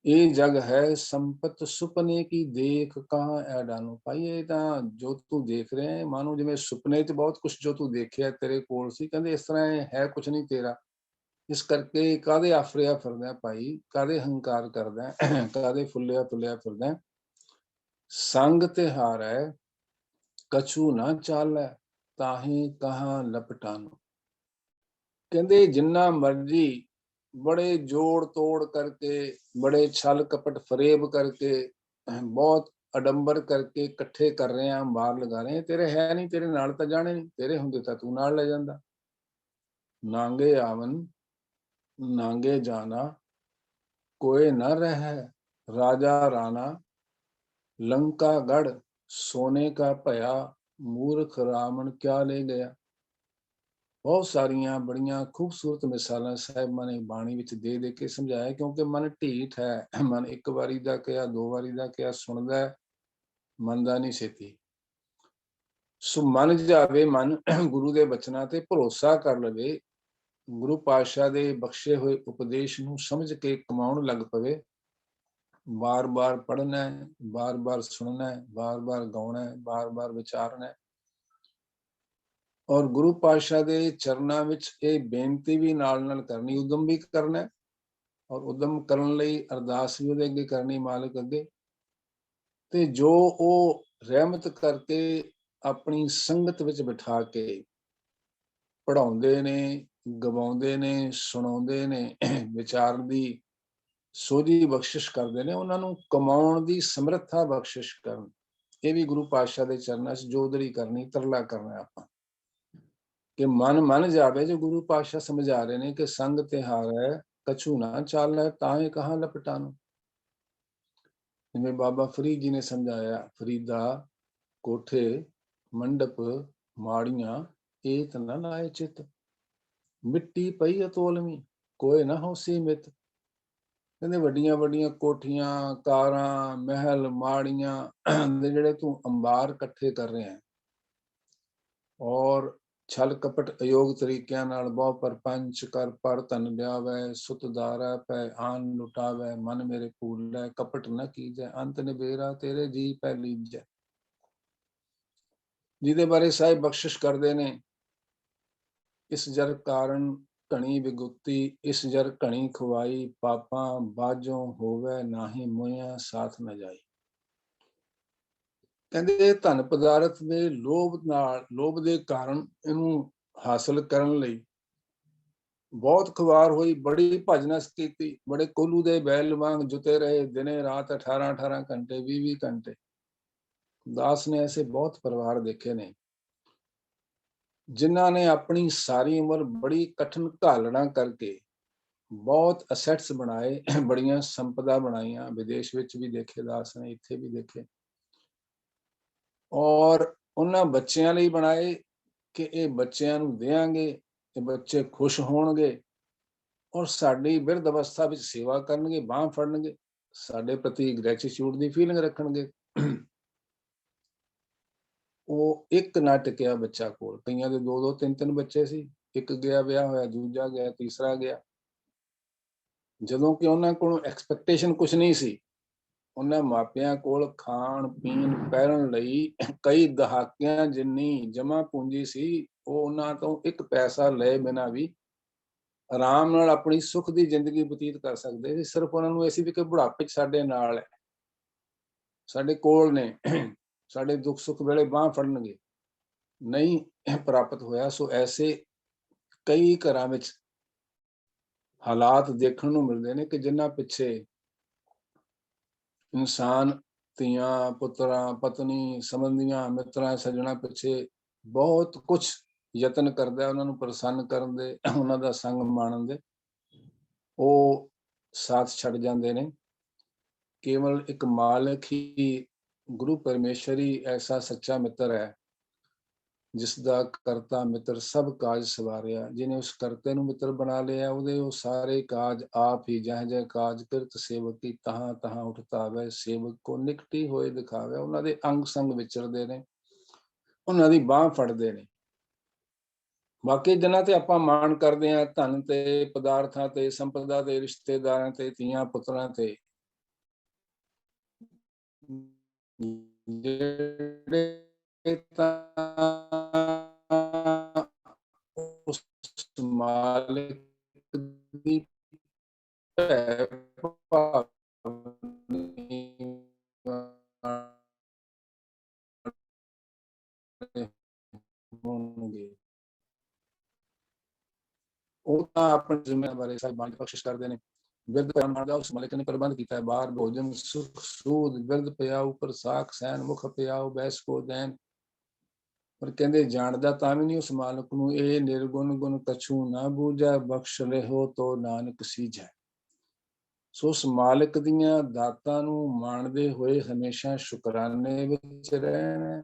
Speaker 1: ਇਹ ਜਗ ਹੈ ਸੰਪਤ ਸੁਪਨੇ ਕੀ ਦੇਖ ਕਹਾਂ ਐਡਾ ਨੂੰ। ਭਾਈ ਇਹ ਤਾਂ ਜੋ ਤੂੰ ਦੇਖ ਰਿਹਾ ਹੈ, ਮਾਨੋ ਜਿਵੇਂ ਸੁਪਨੇ 'ਚ ਬਹੁਤ ਕੁਝ ਜੋ ਤੂੰ ਦੇਖਿਆ ਤੇਰੇ ਕੋਲ ਸੀ। ਕਹਿੰਦੇ ਇਸ ਤਰ੍ਹਾਂ ਹੈ ਕੁਝ ਨਹੀਂ ਤੇਰਾ। ਇਸ ਕਰਕੇ ਕਾਹਦੇ ਆਫਰਿਆ ਫਿਰਦਾ ਭਾਈ, ਕਾਹਦੇ ਹੰਕਾਰ ਕਰਦਾ, ਕਾਹਦੇ ਫੁੱਲਿਆ ਫੁੱਲਿਆ ਫਿਰਦਾ। ਸੰਗ ਤਿਹਾਰ ਹੈ ਕਛੂ ਨਾ ਚਾਲੈ, ਤਾਹੀਂ ਕਹਾਂ ਲਪਟਾਨੂੰ। ਕਹਿੰਦੇ ਜਿੰਨਾ ਮਰਜੀ ਬੜੇ ਜੋੜ ਤੋੜ ਕਰਕੇ, ਬੜੇ ਛਲ ਕਪਟ ਫਰੇਬ ਕਰਕੇ, ਬਹੁਤ ਅਡੰਬਰ ਕਰਕੇ ਇਕੱਠੇ ਕਰ ਰਹੇ ਆ, ਮਾਰ ਲਗਾ ਰਹੇ, ਤੇਰੇ ਹੈ ਨਹੀਂ, ਤੇਰੇ ਨਾਲ ਤਾਂ ਜਾਣੇ ਨਹੀਂ, ਤੇਰੇ ਹੁੰਦੇ ਤਾਂ ਤੂੰ ਨਾਲ ਲੈ ਜਾਂਦਾ। ਨਾਂਗੇ ਆਵਨ ਨਾਂਗੇ ਜਾਣਾ, ਕੋਏ ਨਾ ਰਹਿ ਰਾਜਾ ਰਾਣਾ, ਲੰਕਾ ਗੜ ਸੋਨੇ ਕਾ ਭਇਆ, ਮੂਰਖ ਰਾਵਣ ਕਿਆ ਲੈ ਗਿਆ। ਬਹੁਤ ਸਾਰੀਆਂ ਬੜੀਆਂ ਖੂਬਸੂਰਤ ਮਿਸਾਲਾਂ ਸਾਹਿਬਾਂ ਨੇ ਬਾਣੀ ਵਿੱਚ ਦੇ ਦੇ ਕੇ ਸਮਝਾਇਆ, ਕਿਉਂਕਿ ਮਨ ਢੀਠ ਹੈ। ਮਨ ਇੱਕ ਵਾਰੀ ਦਾ ਕਿਹਾ, ਦੋ ਵਾਰੀ ਦਾ ਕਿਹਾ, ਸੁਣਦਾ ਹੈ, ਮੰਨਦਾ ਨਹੀਂ ਛੇਤੀ। ਸੋ ਮੰਨ ਜਾਵੇ ਮਨ ਗੁਰੂ ਦੇ ਬਚਨਾਂ ਤੇ, ਭਰੋਸਾ ਕਰ ਲਵੇ, ਗੁਰੂ ਪਾਤਸ਼ਾਹ ਦੇ ਬਖਸ਼ੇ ਹੋਏ ਉਪਦੇਸ਼ ਨੂੰ ਸਮਝ ਕੇ ਕਮਾਉਣ ਲੱਗ ਪਵੇ। ਬਾਰ-ਬਾਰ ਪੜ੍ਹਨਾ ਹੈ, ਬਾਰ-ਬਾਰ ਸੁਣਨਾ ਹੈ, ਬਾਰ-ਬਾਰ ਗਾਉਣਾ ਹੈ, ਬਾਰ-ਬਾਰ ਵਿਚਾਰਨਾ ਹੈ। ਔਰ ਗੁਰੂ ਪਾਤਸ਼ਾਹ ਦੇ ਚਰਨਾਂ ਵਿੱਚ ਇਹ ਬੇਨਤੀ ਵੀ ਨਾਲ-ਨਾਲ ਕਰਨੀ, ਉਦਮ ਵੀ ਕਰਨਾ ਹੈ। ਔਰ ਉਦਮ ਕਰਨ ਲਈ ਅਰਦਾਸ ਵੀ ਉਹਦੇ ਅੱਗੇ ਕਰਨੀ, ਮਾਲਕ ਅੱਗੇ। ਤੇ ਜੋ ਉਹ ਰਹਿਮਤ ਕਰਕੇ ਆਪਣੀ ਸੰਗਤ ਵਿੱਚ ਬਿਠਾ ਕੇ ਪੜ੍ਹਾਉਂਦੇ ਨੇ, ਗਵਾਉਂਦੇ ਨੇ, ਸੁਣਾਉਂਦੇ ਨੇ, ਵਿਚਾਰਨ ਦੀ ਸੋਝੀ ਬਖਸ਼ਿਸ਼ ਕਰਦੇ ਨੇ, ਉਹਨਾਂ ਨੂੰ ਕਮਾਉਣ ਦੀ ਸਮਰੱਥਾ ਬਖਸ਼ਿਸ਼ ਕਰਨ। ਇਹ ਵੀ ਗੁਰੂ ਪਾਤਸ਼ਾਹ ਦੇ ਚਰਨਾਂ 'ਚ ਜੋਦੜੀ ਕਰਨੀ, ਤਰਲਾ ਕਰਨਾ ਆਪਾਂ ਕਿ ਮਨ ਮੰਨ ਜਾਵੇ। ਜੋ ਗੁਰੂ ਪਾਤਸ਼ਾਹ ਸਮਝਾ ਰਹੇ ਨੇ ਕਿ ਸੰਗ ਤਿਹਾਰ ਹੈ ਕਛੂ ਨਾ ਚਾਲੈ, ਤਾਹੇ ਕਹਾਂ ਲਪਟਾਨੂੰ। ਜਿਵੇਂ ਬਾਬਾ ਫਰੀਦ ਜੀ ਨੇ ਸਮਝਾਇਆ, ਫਰੀਦਾ ਕੋਠੇ ਮੰਡਪ ਮਾੜੀਆਂ ਏਤ ਨਾ ਲਾਏ ਚਿਤ, ਮਿੱਟੀ ਪਈ ਅਤੋਲਵੀਂ ਕੋਏ ਨਾ ਹੋਸੀ ਮਿਤ। ਕਹਿੰਦੇ ਵੱਡੀਆਂ ਵੱਡੀਆਂ ਕੋਠੀਆਂ, ਕਾਰਾਂ, ਮਹਿਲ, ਮਾੜੀਆਂ ਦੇ ਜਿਹੜੇ ਤੂੰ ਅੰਬਾਰ ਇਕੱਠੇ ਕਰ ਰਿਹਾ, ਔਰ ਛਲ ਕਪਟ ਅਯੋਗ ਤਰੀਕਿਆਂ ਨਾਲ ਬਹੁ ਪਰਪੰਚ ਕਰ ਪਰ ਧਨ ਲਿਆਵੈ, ਸੁਤ ਦਾਰੈ ਪੈ ਆਨ ਲੁਟਾਵੈ, ਮਨ ਮੇਰੇ ਭੂਲੈ ਕਪਟ ਨ ਕੀਜੈ, ਅੰਤ ਨਿਬੇਰਾ ਤੇਰੇ ਜੀ ਪੈ ਲੀਜੈ। ਜਿਹਦੇ ਬਾਰੇ ਸਾਹਿਬ ਬਖਸ਼ਿਸ਼ ਕਰਦੇ ਨੇ, ਇਸ ਜਰ ਕਾਰਨ ਘਣੀ ਵਿਗੁਤੀ, ਇਸ ਜਰ ਘਣੀ ਖਵਾਈ, ਪਾਪਾਂ ਬਾਝੋਂ ਹੋਵੇ ਨਾਹੀ ਮੋਇਆ ਸਾਥ ਨ ਜਾਈ। ਕਹਿੰਦੇ ਧਨ ਪਦਾਰਥ ਦੇ ਲੋਭ ਦੇ ਕਾਰਨ ਇਹਨੂੰ ਹਾਸਲ ਕਰਨ ਲਈ ਬਹੁਤ ਖਵਾਰ ਹੋਈ, ਬੜੀ ਭਜਨਸ ਕੀਤੀ, ਬੜੇ ਕੋਲੂ ਦੇ ਬੈਲ ਵਾਂਗ ਜੁਤੇ ਰਹੇ, ਦਿਨੇ ਰਾਤ 18 ਘੰਟੇ 20 ਘੰਟੇ। ਦਾਸ ਨੇ ਐਸੇ ਬਹੁਤ ਪਰਿਵਾਰ ਦੇਖੇ ਨੇ ਜਿਨ੍ਹਾਂ ਨੇ ਆਪਣੀ ਸਾਰੀ ਉਮਰ ਬੜੀ ਕਠਿਨ ਘਾਲਣਾ ਕਰਕੇ ਬਹੁਤ ਅਸੈਟਸ ਬਣਾਏ, ਬੜੀਆਂ ਸੰਪਦਾ ਬਣਾਈਆਂ। ਵਿਦੇਸ਼ ਵਿੱਚ ਵੀ ਦੇਖੇ ਦਾਸ ਨੇ, ਇੱਥੇ ਵੀ ਦੇਖੇ। ਔਰ ਉਹਨਾਂ ਬੱਚਿਆਂ ਲਈ ਬਣਾਏ ਕਿ ਇਹ ਬੱਚਿਆਂ ਨੂੰ ਦੇਵਾਂਗੇ ਤੇ ਬੱਚੇ ਖੁਸ਼ ਹੋਣਗੇ ਔਰ ਸਾਡੀ ਬਿਰਧ ਅਵਸਥਾ ਵਿੱਚ ਸੇਵਾ ਕਰਨਗੇ, ਬਾਂਹ ਫੜਨਗੇ, ਸਾਡੇ ਪ੍ਰਤੀ ਗ੍ਰੈਟੀਟਿਊਡ ਦੀ ਫੀਲਿੰਗ ਰੱਖਣਗੇ। ਉਹ ਇੱਕ ਨਾ ਟਿਕਿਆ ਬੱਚਾ ਕੋਲ, ਕਈਆਂ ਦੇ 2-2 3-3 ਬੱਚੇ ਸੀ, ਇੱਕ ਗਿਆ ਵਿਆਹ ਹੋਇਆ, ਦੂਜਾ ਗਿਆ, ਤੀਸਰਾ ਗਿਆ। ਜਦੋਂ ਕਿ ਉਹਨਾਂ ਕੋਲ ਐਕਸਪੈਕਟੇਸ਼ਨ ਕੁਝ ਨਹੀਂ ਸੀ, ਉਹਨਾਂ ਮਾਪਿਆਂ ਕੋਲ ਖਾਣ ਪੀਣ ਪਹਿਰਨ ਲਈ ਕਈ ਦਹਾਕਿਆਂ ਜਿੰਨੀ ਜਮਾ ਪੂੰਜੀ ਸੀ, ਉਹ ਉਹਨਾਂ ਤੋਂ ਇੱਕ ਪੈਸਾ ਲਏ ਬਿਨਾਂ ਵੀ ਆਰਾਮ ਨਾਲ ਆਪਣੀ ਸੁੱਖ ਦੀ ਜ਼ਿੰਦਗੀ ਬਤੀਤ ਕਰ ਸਕਦੇ ਸੀ। ਸਿਰਫ ਉਹਨਾਂ ਨੂੰ ਇਹ ਸੀ ਵੀ ਕਿ ਬੁਢਾਪੇ 'ਚ ਸਾਡੇ ਨਾਲ ਹੈ, ਸਾਡੇ ਕੋਲ ਨੇ, ਸਾਡੇ ਦੁੱਖ ਸੁੱਖ ਵੇਲੇ ਬਾਂਹ ਫੜਨਗੇ। ਨਹੀਂ ਪ੍ਰਾਪਤ ਹੋਇਆ। ਸੋ ਐਸੇ ਕਈ ਘਰਾਂ ਵਿੱਚ ਹਾਲਾਤ ਦੇਖਣ ਨੂੰ ਮਿਲਦੇ ਨੇ ਕਿ ਜਿਨ੍ਹਾਂ ਪਿੱਛੇ ਇਨਸਾਨ ਧੀਆਂ ਪੁੱਤਰਾਂ ਪਤਨੀ ਸੰਬੰਧੀਆਂ ਮਿੱਤਰਾਂ ਸੱਜਣਾ ਪਿੱਛੇ ਬਹੁਤ ਕੁਝ ਯਤਨ ਕਰਦਾ ਉਹਨਾਂ ਨੂੰ ਪ੍ਰਸੰਨ ਕਰਨ ਦੇ, ਉਹਨਾਂ ਦਾ ਸੰਗ ਮਾਣਨ ਦੇ, ਉਹ ਸਾਥ ਛੱਡ ਜਾਂਦੇ ਨੇ। ਕੇਵਲ ਇੱਕ ਮਾਲਕ ਹੀ, ਗੁਰੂ ਪਰਮੇਸ਼ਰ ਹੀ ਐਸਾ ਸੱਚਾ ਮਿੱਤਰ ਹੈ ਜਿਸ ਦਾ ਕਰਤਾ ਮਿੱਤਰ ਸਭ ਕਾਜ ਸਵਾਰਿਆ। ਜਿਹਨੇ ਉਸ ਕਰਤੇ ਨੂੰ ਮਿੱਤਰ ਬਣਾ ਲਿਆ, ਉਹਦੇ ਉਹ ਸਾਰੇ ਕਾਜ ਆਪ ਹੀ, ਜਹ ਜਹ ਕਾਜ ਕਿਰਤ ਸੇਵਕ ਕੀ, ਤਹਾਂ ਤਹਾਂ ਉਠਤਾਵੈ, ਸੇਵਕ ਕੋ ਨਿਕਟੀ ਹੋਏ ਦਿਖਾਵੇ। ਉਹਨਾਂ ਦੇ ਅੰਗ ਸੰਗ ਵਿਚਰਦੇ ਨੇ, ਉਹਨਾਂ ਦੀ ਬਾਂਹ ਫੜਦੇ ਨੇ। ਬਾਕੀ ਜਿਨ੍ਹਾਂ ਤੇ ਆਪਾਂ ਮਾਣ ਕਰਦੇ ਹਾਂ, ਧਨ ਤੇ, ਪਦਾਰਥਾਂ ਤੇ, ਸੰਪਦਾ ਤੇ, ਰਿਸ਼ਤੇਦਾਰਾਂ ਤੇ, ਧੀਆਂ ਪੁੱਤਰਾਂ ਤੇ, ਜਿਹੜੇ ਤਾਂ ਉਸ ਮਾਲਿਕ ਦੀ ਭੈ ਭਾਵਨੀ ਹੋਣਗੇ, ਉਹ ਤਾਂ ਆਪਣੇ ਜ਼ਿੰਮੇਵਾਰੀ ਬਾਰੇ ਸਾਹਿਬਾਨ ਬਖਸ਼ਿਸ਼ ਕਰਦੇ ਨੇ। ਬਿਰਧ ਪਿਆ ਮਾਣ ਦਾ ਉਸ ਮਾਲਿਕ ਨੇ ਪ੍ਰਬੰਧ ਕੀਤਾ ਹੈ, ਬਾਹਰ ਭੋਜਨ ਸੁਖ ਸੂਦ, ਬਿਰਧ ਪਿਆ ਉੱਪਰ ਸਾਖ ਸੈਨ, ਮੁਖ ਪਿਆਉ ਬੈਸ ਕੋ ਦੈਨ। ਪਰ ਕਹਿੰਦੇ ਜਾਣਦਾ ਤਾਂ ਵੀ ਨਹੀਂ ਉਸ ਮਾਲਕ ਨੂੰ, ਇਹ ਨਿਰਗੁਣ ਗੁਣ ਕਛੂ ਨਾ ਬੂਝੈ, ਬਖਸ਼ ਲਿਹੋ ਤੋ ਨਾਨਕ ਸੀਝੈ। ਸੋ ਉਸ ਮਾਲਕ ਦੀਆਂ ਦਾਤਾਂ ਨੂੰ ਮਾਣਦੇ ਹੋਏ ਹਮੇਸ਼ਾ ਸ਼ੁਕਰਾਨੇ ਵਿੱਚ ਰਹਿਣਾ,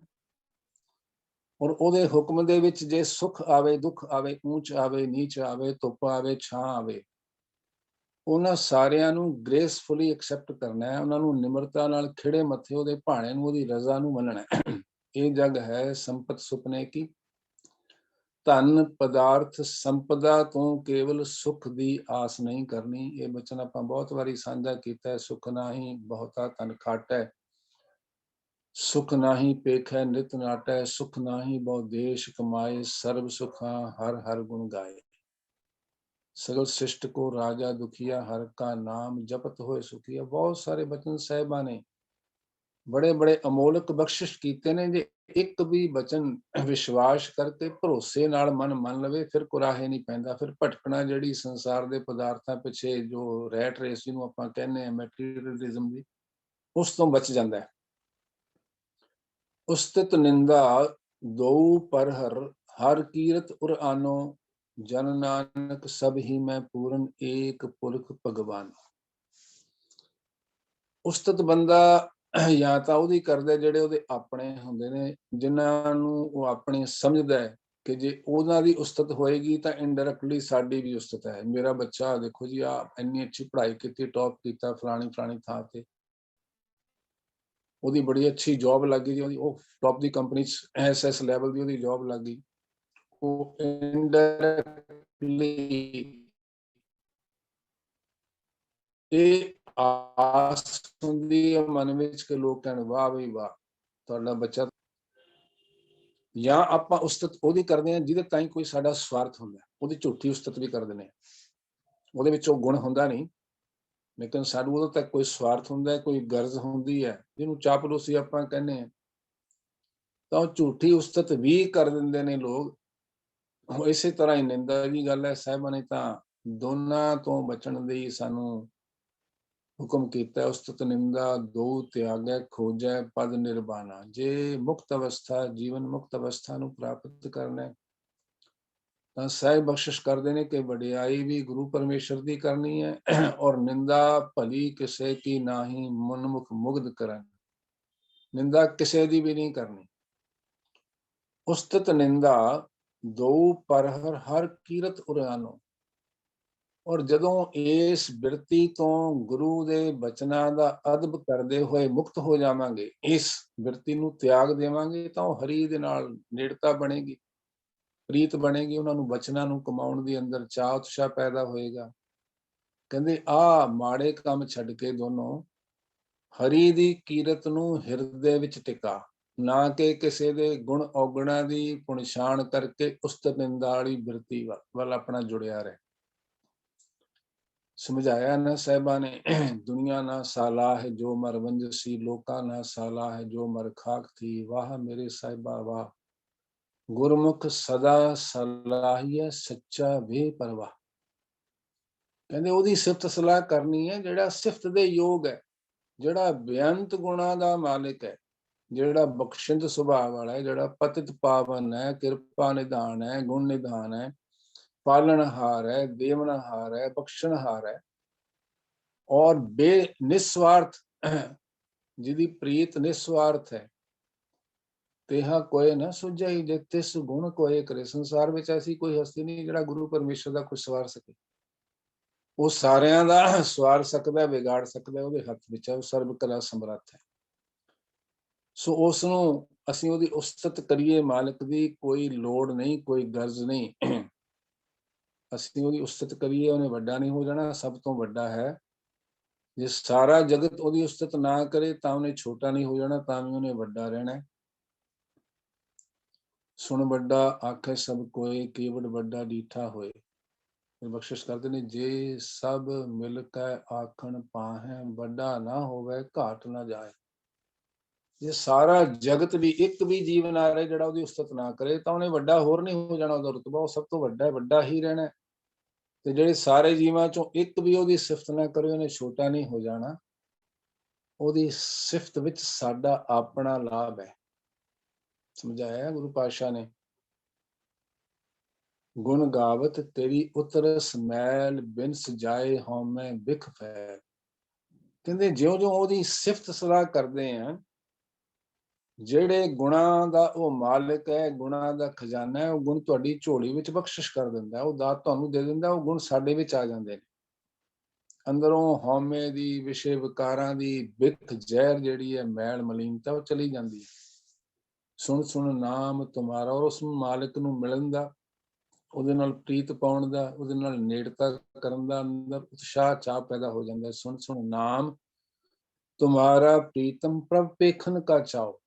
Speaker 1: ਔਰ ਉਹਦੇ ਹੁਕਮ ਦੇ ਵਿੱਚ ਜੇ ਸੁਖ ਆਵੇ ਦੁੱਖ ਆਵੇ, ਊਂਚ ਆਵੇ ਨੀਚ ਆਵੇ, ਧੁੱਪ ਆਵੇ ਛਾਂ ਆਵੇ, ਉਹਨਾਂ ਸਾਰਿਆਂ ਨੂੰ ਗ੍ਰੇਸਫੁਲੀ ਐਕਸੈਪਟ ਕਰਨਾ ਹੈ। ਉਹਨਾਂ ਨੂੰ ਨਿਮਰਤਾ ਨਾਲ ਖਿੜੇ ਮੱਥੇ ਉਹਦੇ ਭਾਣੇ ਨੂੰ, ਉਹਦੀ ਰਜ਼ਾ ਨੂੰ ਮੰਨਣਾ ਹੈ। ਇਹ ਜਗ ਹੈ ਸੰਪਤ ਸੁਪਨੇ ਕੀ, ਧਨ ਪਦਾਰਥ ਸੰਪਦਾ ਤੋਂ ਕੇਵਲ ਸੁਖ ਦੀ ਆਸ ਨਹੀਂ ਕਰਨੀ। ਇਹ ਬਚਨ ਆਪਾਂ ਬਹੁਤ ਵਾਰੀ ਸਾਂਝਾ ਕੀਤਾ ਹੈ। ਸੁਖ ਨਾਹੀ ਬਹੁਤਾ ਧਨ ਖਾਟੈ, ਸੁਖ ਨਾਹੀ ਪੇਖੈ ਨਿਤ ਨਾਟੈ, ਸੁਖ ਨਾਹੀ ਬਹੁ ਦੇਸ਼ ਕਮਾਏ, ਸਰਬ ਸੁਖਾਂ ਹਰ ਹਰ ਗੁਣ ਗਾਏ। ਸਗਲ ਸ੍ਰਿਸ਼ਟ ਕੋ ਰਾਜਾ ਦੁਖੀਆ, ਹਰ ਕਾ ਨਾਮ ਜਪਤ ਹੋਏ ਸੁਖੀਆ। ਬਹੁਤ ਸਾਰੇ ਬਚਨ ਸਾਹਿਬਾਂ ਨੇ ਬੜੇ ਬੜੇ ਅਮੋਲਕ ਬਖਸ਼ਿਸ਼ ਕੀਤੇ ਨੇ। ਜੇ ਇੱਕ ਵੀ ਬਚਨ ਵਿਸ਼ਵਾਸ ਕਰਕੇ ਭਰੋਸੇ ਨਾਲ ਮਨ ਮੰਨ ਲਵੇ, ਫਿਰ ਕੁਰਾਹੇ ਨਹੀਂ ਪੈਂਦਾ। ਫਿਰ ਭਟਕਣਾ ਜਿਹੜੀ ਸੰਸਾਰ ਦੇ ਪਦਾਰਥਾਂ ਪਿੱਛੇ ਜੋ ਰੈਟ ਰੇਸ ਜਿਹਨੂੰ ਆਪਾਂ ਕਹਿੰਦੇ ਆ ਮੈਟੀਰੀਅਲਿਜ਼ਮ ਦੀ, ਉਸ ਤੋਂ ਬਚ ਜਾਂਦਾ ਹੈ। ਉਸਤਿਤ ਨਿੰਦਾ ਦੋ ਪਰ ਹਰ ਕੀਰਤ ਉਰ ਆਨੋ, ਜਨ ਨਾਨਕ ਸਭ ਹੀ ਮੈਂ ਪੂਰਨ, ਏਕ ਪੁਰਖ ਭਗਵਾਨ। ਉਸਤਤ ਬੰਦਾ ਜਾਂ ਤਾਂ ਉਹਦੀ ਕਰਦਾ ਜਿਹੜੇ ਉਹਦੇ ਆਪਣੇ ਹੁੰਦੇ ਨੇ, ਜਿਨ੍ਹਾਂ ਨੂੰ ਉਹ ਆਪਣੇ ਸਮਝਦਾ ਹੈ ਕਿ ਜੇ ਉਹਨਾਂ ਦੀ ਉਸਤਤ ਹੋਏਗੀ ਤਾਂ ਇਨਡਾਇਰੈਕਟਲੀ ਸਾਡੀ ਵੀ ਉਸਤਤ ਹੈ। ਮੇਰਾ ਬੱਚਾ ਦੇਖੋ ਜੀ, ਆ ਇੰਨੀ ਅੱਛੀ ਪੜ੍ਹਾਈ ਕੀਤੀ, ਟੌਪ ਕੀਤਾ ਫਲਾਣੀ ਫਲਾਣੀ ਥਾਂ ਤੇ, ਉਹਦੀ ਬੜੀ ਅੱਛੀ ਜੌਬ ਲੱਗ ਗਈ ਜੀ, ਉਹਦੀ ਉਹ ਟੌਪ ਦੀ ਕੰਪਨੀ 'ਚ ਐਸ ਲੈਵਲ ਦੀ ਉਹਦੀ ਜੌਬ ਲੱਗ ਗਈ। ਉਹ ਇਨਡਾਇਰੈਕਟਲੀ ਇਹ ਆਸ ਹੁੰਦੀ ਹੈ ਮਨ ਵਿੱਚ ਕਿ ਲੋਕ ਕਹਿਣ ਵਾਹ ਬਈ ਵਾਹ, ਤੁਹਾਡਾ ਬੱਚਾ। ਜਾਂ ਆਪਾਂ ਉਸਤਤ ਉਹਦੀ ਕਰਦੇ ਹਾਂ ਜਿਹਦੇ ਤਾਈਂ ਕੋਈ ਸਾਡਾ ਸਵਾਰਥ ਹੁੰਦਾ, ਉਹਦੀ ਝੂਠੀ ਉਸਤਤ ਵੀ ਕਰ ਦਿੰਦੇ ਹਾਂ। ਉਹਦੇ ਵਿੱਚ ਉਹ ਗੁਣ ਹੁੰਦਾ ਨਹੀਂ, ਲੇਕਿਨ ਸਾਨੂੰ ਉਹਦੇ ਤੱਕ ਕੋਈ ਸਵਾਰਥ ਹੁੰਦਾ, ਕੋਈ ਗਰਜ਼ ਹੁੰਦੀ ਹੈ, ਜਿਹਨੂੰ ਚਾਪਲੂਸੀ ਆਪਾਂ ਕਹਿੰਦੇ ਹਾਂ, ਤਾਂ ਉਹ ਝੂਠੀ ਉਸਤਤ ਵੀ ਕਰ ਦਿੰਦੇ ਨੇ ਲੋਕ। ਇਸੇ ਤਰ੍ਹਾਂ ਹੀ ਨਿੰਦਾ ਦੀ ਗੱਲ ਹੈ। ਸਾਹਿਬਾਂ ਨੇ ਤਾਂ ਦੋਨਾਂ ਤੋਂ ਬਚਣ ਲਈ ਸਾਨੂੰ ਹੁਕਮ ਕੀਤਾ, ਉਸਤਤ ਨਿੰਦਾ ਦੋ ਤਿਆਗੈ ਖੋਜੈ ਪਦ ਨਿਰਵਾਣਾ। ਜੇ ਮੁਕਤ ਅਵਸਥਾ, ਜੀਵਨ ਮੁਕਤ ਅਵਸਥਾ ਨੂੰ ਪ੍ਰਾਪਤ ਕਰਨਾ ਤਾਂ ਸਾਹਿਬ ਬਖਸ਼ਿਸ਼ ਕਰਦੇ ਨੇ ਕਿ ਵਡਿਆਈ ਵੀ ਗੁਰੂ ਪਰਮੇਸ਼ਰ ਦੀ ਕਰਨੀ ਹੈ, ਔਰ ਨਿੰਦਾ ਭਲੀ ਕਿਸੇ ਕੀ ਨਾਹੀ ਮਨਮੁਖ ਮੁਗਧ ਕਰਨ। ਨਿੰਦਾ ਕਿਸੇ ਦੀ ਵੀ ਨਹੀਂ ਕਰਨੀ। ਉਸਤਤ ਨਿੰਦਾ ਦੋ ਪਰਹਰ ਹਰ ਕੀਰਤ ਉਰਿਆਨੋ। ਔਰ ਜਦੋਂ ਇਸ ਬਿਰਤੀ ਤੋਂ ਗੁਰੂ ਦੇ ਬਚਨਾਂ ਦਾ ਅਦਬ ਕਰਦੇ ਹੋਏ ਮੁਕਤ ਹੋ ਜਾਵਾਂਗੇ, ਇਸ ਬਿਰਤੀ ਨੂੰ ਤਿਆਗ ਦੇਵਾਂਗੇ, ਤਾਂ ਉਹ ਹਰੀ ਦੇ ਨਾਲ ਨੇੜਤਾ ਬਣੇਗੀ, ਪ੍ਰੀਤ ਬਣੇਗੀ, ਉਹਨਾਂ ਨੂੰ ਬਚਨਾਂ ਨੂੰ ਕਮਾਉਣ ਦੀ ਅੰਦਰ ਚਾਅ ਉਤਸ਼ਾਹ ਪੈਦਾ ਹੋਏਗਾ। ਕਹਿੰਦੇ ਆ ਮਾੜੇ ਕੰਮ ਛੱਡ ਕੇ ਦੋਨੋਂ ਹਰੀ ਦੀ ਕੀਰਤ ਨੂੰ ਹਿਰਦੇ ਵਿੱਚ ਟਿਕਾ, ਨਾ ਕਿ ਕਿਸੇ ਦੇ ਗੁਣ ਔਗਣਾਂ ਦੀ ਪੁਣਛਾਣ ਕਰਕੇ ਉਸਤਤ ਨਿੰਦਾ ਵਾਲੀ ਬਿਰਤੀ ਵੱਲ ਆਪਣਾ ਜੁੜਿਆ ਰਹੇ। ਸਮਝਾਇਆ ਨਾ ਸਾਹਿਬਾਂ ਨੇ, ਦੁਨੀਆ ਨਾ ਸਾਲਾ ਹੈ ਜੋ ਮਰ ਵੰਜਸੀ, ਲੋਕਾਂ ਨਾ ਸਾਲਾ ਹੈ ਜੋ ਮਰ ਖਾਕ ਥੀ, ਵਾਹ ਮੇਰੇ ਸਾਹਿਬਾ ਵਾਹ, ਗੁਰਮੁਖ ਸਦਾ ਸਲਾਹੀਏ ਸੱਚਾ ਵੇ ਪਰਵਾਹ। ਕਹਿੰਦੇ ਉਹਦੀ ਸਿਫਤ ਸਲਾਹ ਕਰਨੀ ਹੈ ਜਿਹੜਾ ਸਿਫਤ ਦੇ ਯੋਗ ਹੈ, ਜਿਹੜਾ ਬੇਅੰਤ ਗੁਣਾਂ ਦਾ ਮਾਲਿਕ ਹੈ, ਜਿਹੜਾ ਬਖਸ਼ਿੰਦ ਸੁਭਾਅ ਵਾਲਾ ਹੈ, ਜਿਹੜਾ ਪਤਿਤ ਪਾਵਨ ਹੈ, ਕਿਰਪਾ ਨਿਧਾਨ ਹੈ, ਗੁਣ ਨਿਧਾਨ ਹੈ, ਪਾਲਣਹਾਰ ਹੈ, ਦੇਵਨਹਾਰ ਹੈ, ਬਖਸ਼ਣਹਾਰ ਹੈ, ਔਰ ਨਿਸਵਾਰਥ, ਜਿਹਦੀ ਪ੍ਰੀਤ ਨਿਸਵਾਰਥ ਹੈ। ਤੇਹਾ ਕੋਏ ਨਾ ਸੁਝਾਈ ਜੇ ਤਿਸ ਗੁਣ ਕੋਏ ਕਰੇ। ਸੰਸਾਰ ਵਿੱਚ ਐਸੀ ਕੋਈ ਹਸਤੀ ਨਹੀਂ ਜਿਹੜਾ ਗੁਰੂ ਪਰਮੇਸ਼ਰ ਦਾ ਕੁਝ ਸਵਾਰ ਸਕੇ। ਉਹ ਸਾਰਿਆਂ ਦਾ ਸਵਾਰ ਸਕਦਾ, ਵਿਗਾੜ ਸਕਦਾ, ਉਹਦੇ ਹੱਥ ਵਿੱਚ ਹੈ, ਉਹ ਸਰਬ ਕਲਾ ਸਮਰੱਥ ਹੈ। ਸੋ ਉਸ ਨੂੰ ਅਸੀਂ ਉਹਦੀ ਉਸਤਤ ਕਰੀਏ, ਮਾਲਕ ਦੀ ਕੋਈ ਲੋੜ ਨਹੀਂ, ਕੋਈ ਗਰਜ਼ ਨਹੀਂ। ਅਸੀਂ ਉਹਦੀ ਉਸਤਤ ਕਰੀਏ, ਉਹਨੇ ਵੱਡਾ ਨਹੀਂ ਹੋ ਜਾਣਾ, ਸਭ ਤੋਂ ਵੱਡਾ ਹੈ। ਜੇ ਸਾਰਾ ਜਗਤ ਉਹਦੀ ਉਸਤਤ ਨਾ ਕਰੇ ਤਾਂ ਉਹਨੇ ਛੋਟਾ ਨਹੀਂ ਹੋ ਜਾਣਾ, ਤਾਂ ਵੀ ਉਹਨੇ ਵੱਡਾ ਰਹਿਣਾ। ਸੁਣ ਵੱਡਾ ਆਖੇ ਸਭ ਕੋਏ, ਕੇਵੜ ਵੱਡਾ ਡੀਠਾ ਹੋਏ। ਬਖਸ਼ਿਸ਼ ਕਰਦੇ ਨੇ, ਜੇ ਸਭ ਮਿਲ ਕੇ ਆਖਣ ਪਾਹੈ, ਵੱਡਾ ਨਾ ਹੋਵੇ ਘਾਟ ਨਾ ਜਾਏ। ਜੇ ਸਾਰਾ ਜਗਤ ਵੀ ਇੱਕ ਵੀ ਜੀਵ ਨਾ ਰਹੇ ਜਿਹੜਾ ਉਹਦੀ ਉਸਤਤ ਨਾ ਕਰੇ, ਤਾਂ ਉਹਨੇ ਵੱਡਾ ਹੋਰ ਨਹੀਂ ਹੋ ਜਾਣਾ, ਉਹਦਾ ਰੁਤਬਾ ਉਹ ਸਭ ਤੋਂ ਵੱਡਾ ਹੈ, ਵੱਡਾ ਹੀ ਰਹਿਣਾ। ਤੇ ਜਿਹੜੇ ਸਾਰੇ ਜੀਵਾਂ ਚੋਂ ਇੱਕ ਵੀ ਉਹਦੀ ਸਿਫਤ ਨਾ ਕਰੇ, ਉਹਨੇ ਛੋਟਾ ਨਹੀਂ ਹੋ ਜਾਣਾ। ਉਹਦੀ ਸਿਫਤ ਵਿੱਚ ਸਾਡਾ ਆਪਣਾ ਲਾਭ ਹੈ। ਸਮਝਾਇਆ ਗੁਰੂ ਪਾਤਸ਼ਾਹ ਨੇ, ਗੁਣ ਗਾਵਤ ਤੇਰੀ ਉਤਰਸ ਮੈਲ, ਬਿਨ ਸਜਾਏ ਹਉਮੈ ਬਿਖ ਫੈਲ। ਕਹਿੰਦੇ ਜਿਉਂ-ਜਿਉਂ ਉਹਦੀ ਸਿਫਤ ਸਲਾਹ ਕਰਦੇ ਆ, ਜਿਹੜੇ ਗੁਣਾਂ ਦਾ ਉਹ ਮਾਲਿਕ ਹੈ, ਗੁਣਾਂ ਦਾ ਖਜ਼ਾਨਾ ਹੈ, ਉਹ ਗੁਣ ਤੁਹਾਡੀ ਝੋਲੀ ਵਿੱਚ ਬਖਸ਼ਿਸ਼ ਕਰ ਦਿੰਦਾ, ਉਹ ਦਾਤ ਤੁਹਾਨੂੰ ਦੇ ਦਿੰਦਾ, ਉਹ ਗੁਣ ਸਾਡੇ ਵਿੱਚ ਆ ਜਾਂਦੇ ਨੇ। ਅੰਦਰੋਂ ਹਉਮੈ ਦੀ, ਵਿਸ਼ੇ ਵਿਕਾਰਾਂ ਦੀ ਬਿਖ ਜ਼ਹਿਰ ਜਿਹੜੀ ਹੈ, ਮੈਲ ਮਲੀਨਤਾ, ਉਹ ਚਲੀ ਜਾਂਦੀ ਹੈ। ਸੁਣ ਸੁਣ ਨਾਮ ਤੁਮਾਰਾ, ਔਰ ਉਸ ਮਾਲਿਕ ਨੂੰ ਮਿਲਣ ਦਾ, ਉਹਦੇ ਨਾਲ ਪ੍ਰੀਤ ਪਾਉਣ ਦਾ, ਉਹਦੇ ਨਾਲ ਨੇੜਤਾ ਕਰਨ ਦਾ ਅੰਦਰ ਉਤਸ਼ਾਹ ਚਾਹ ਪੈਦਾ ਹੋ ਜਾਂਦਾ। ਸੁਣ ਸੁਣ ਨਾਮ ਤੁਮਾਰਾ ਪ੍ਰੀਤਮ ਪ੍ਰਭ ਪੇਖਣ ਕਾ ਚਾਓ।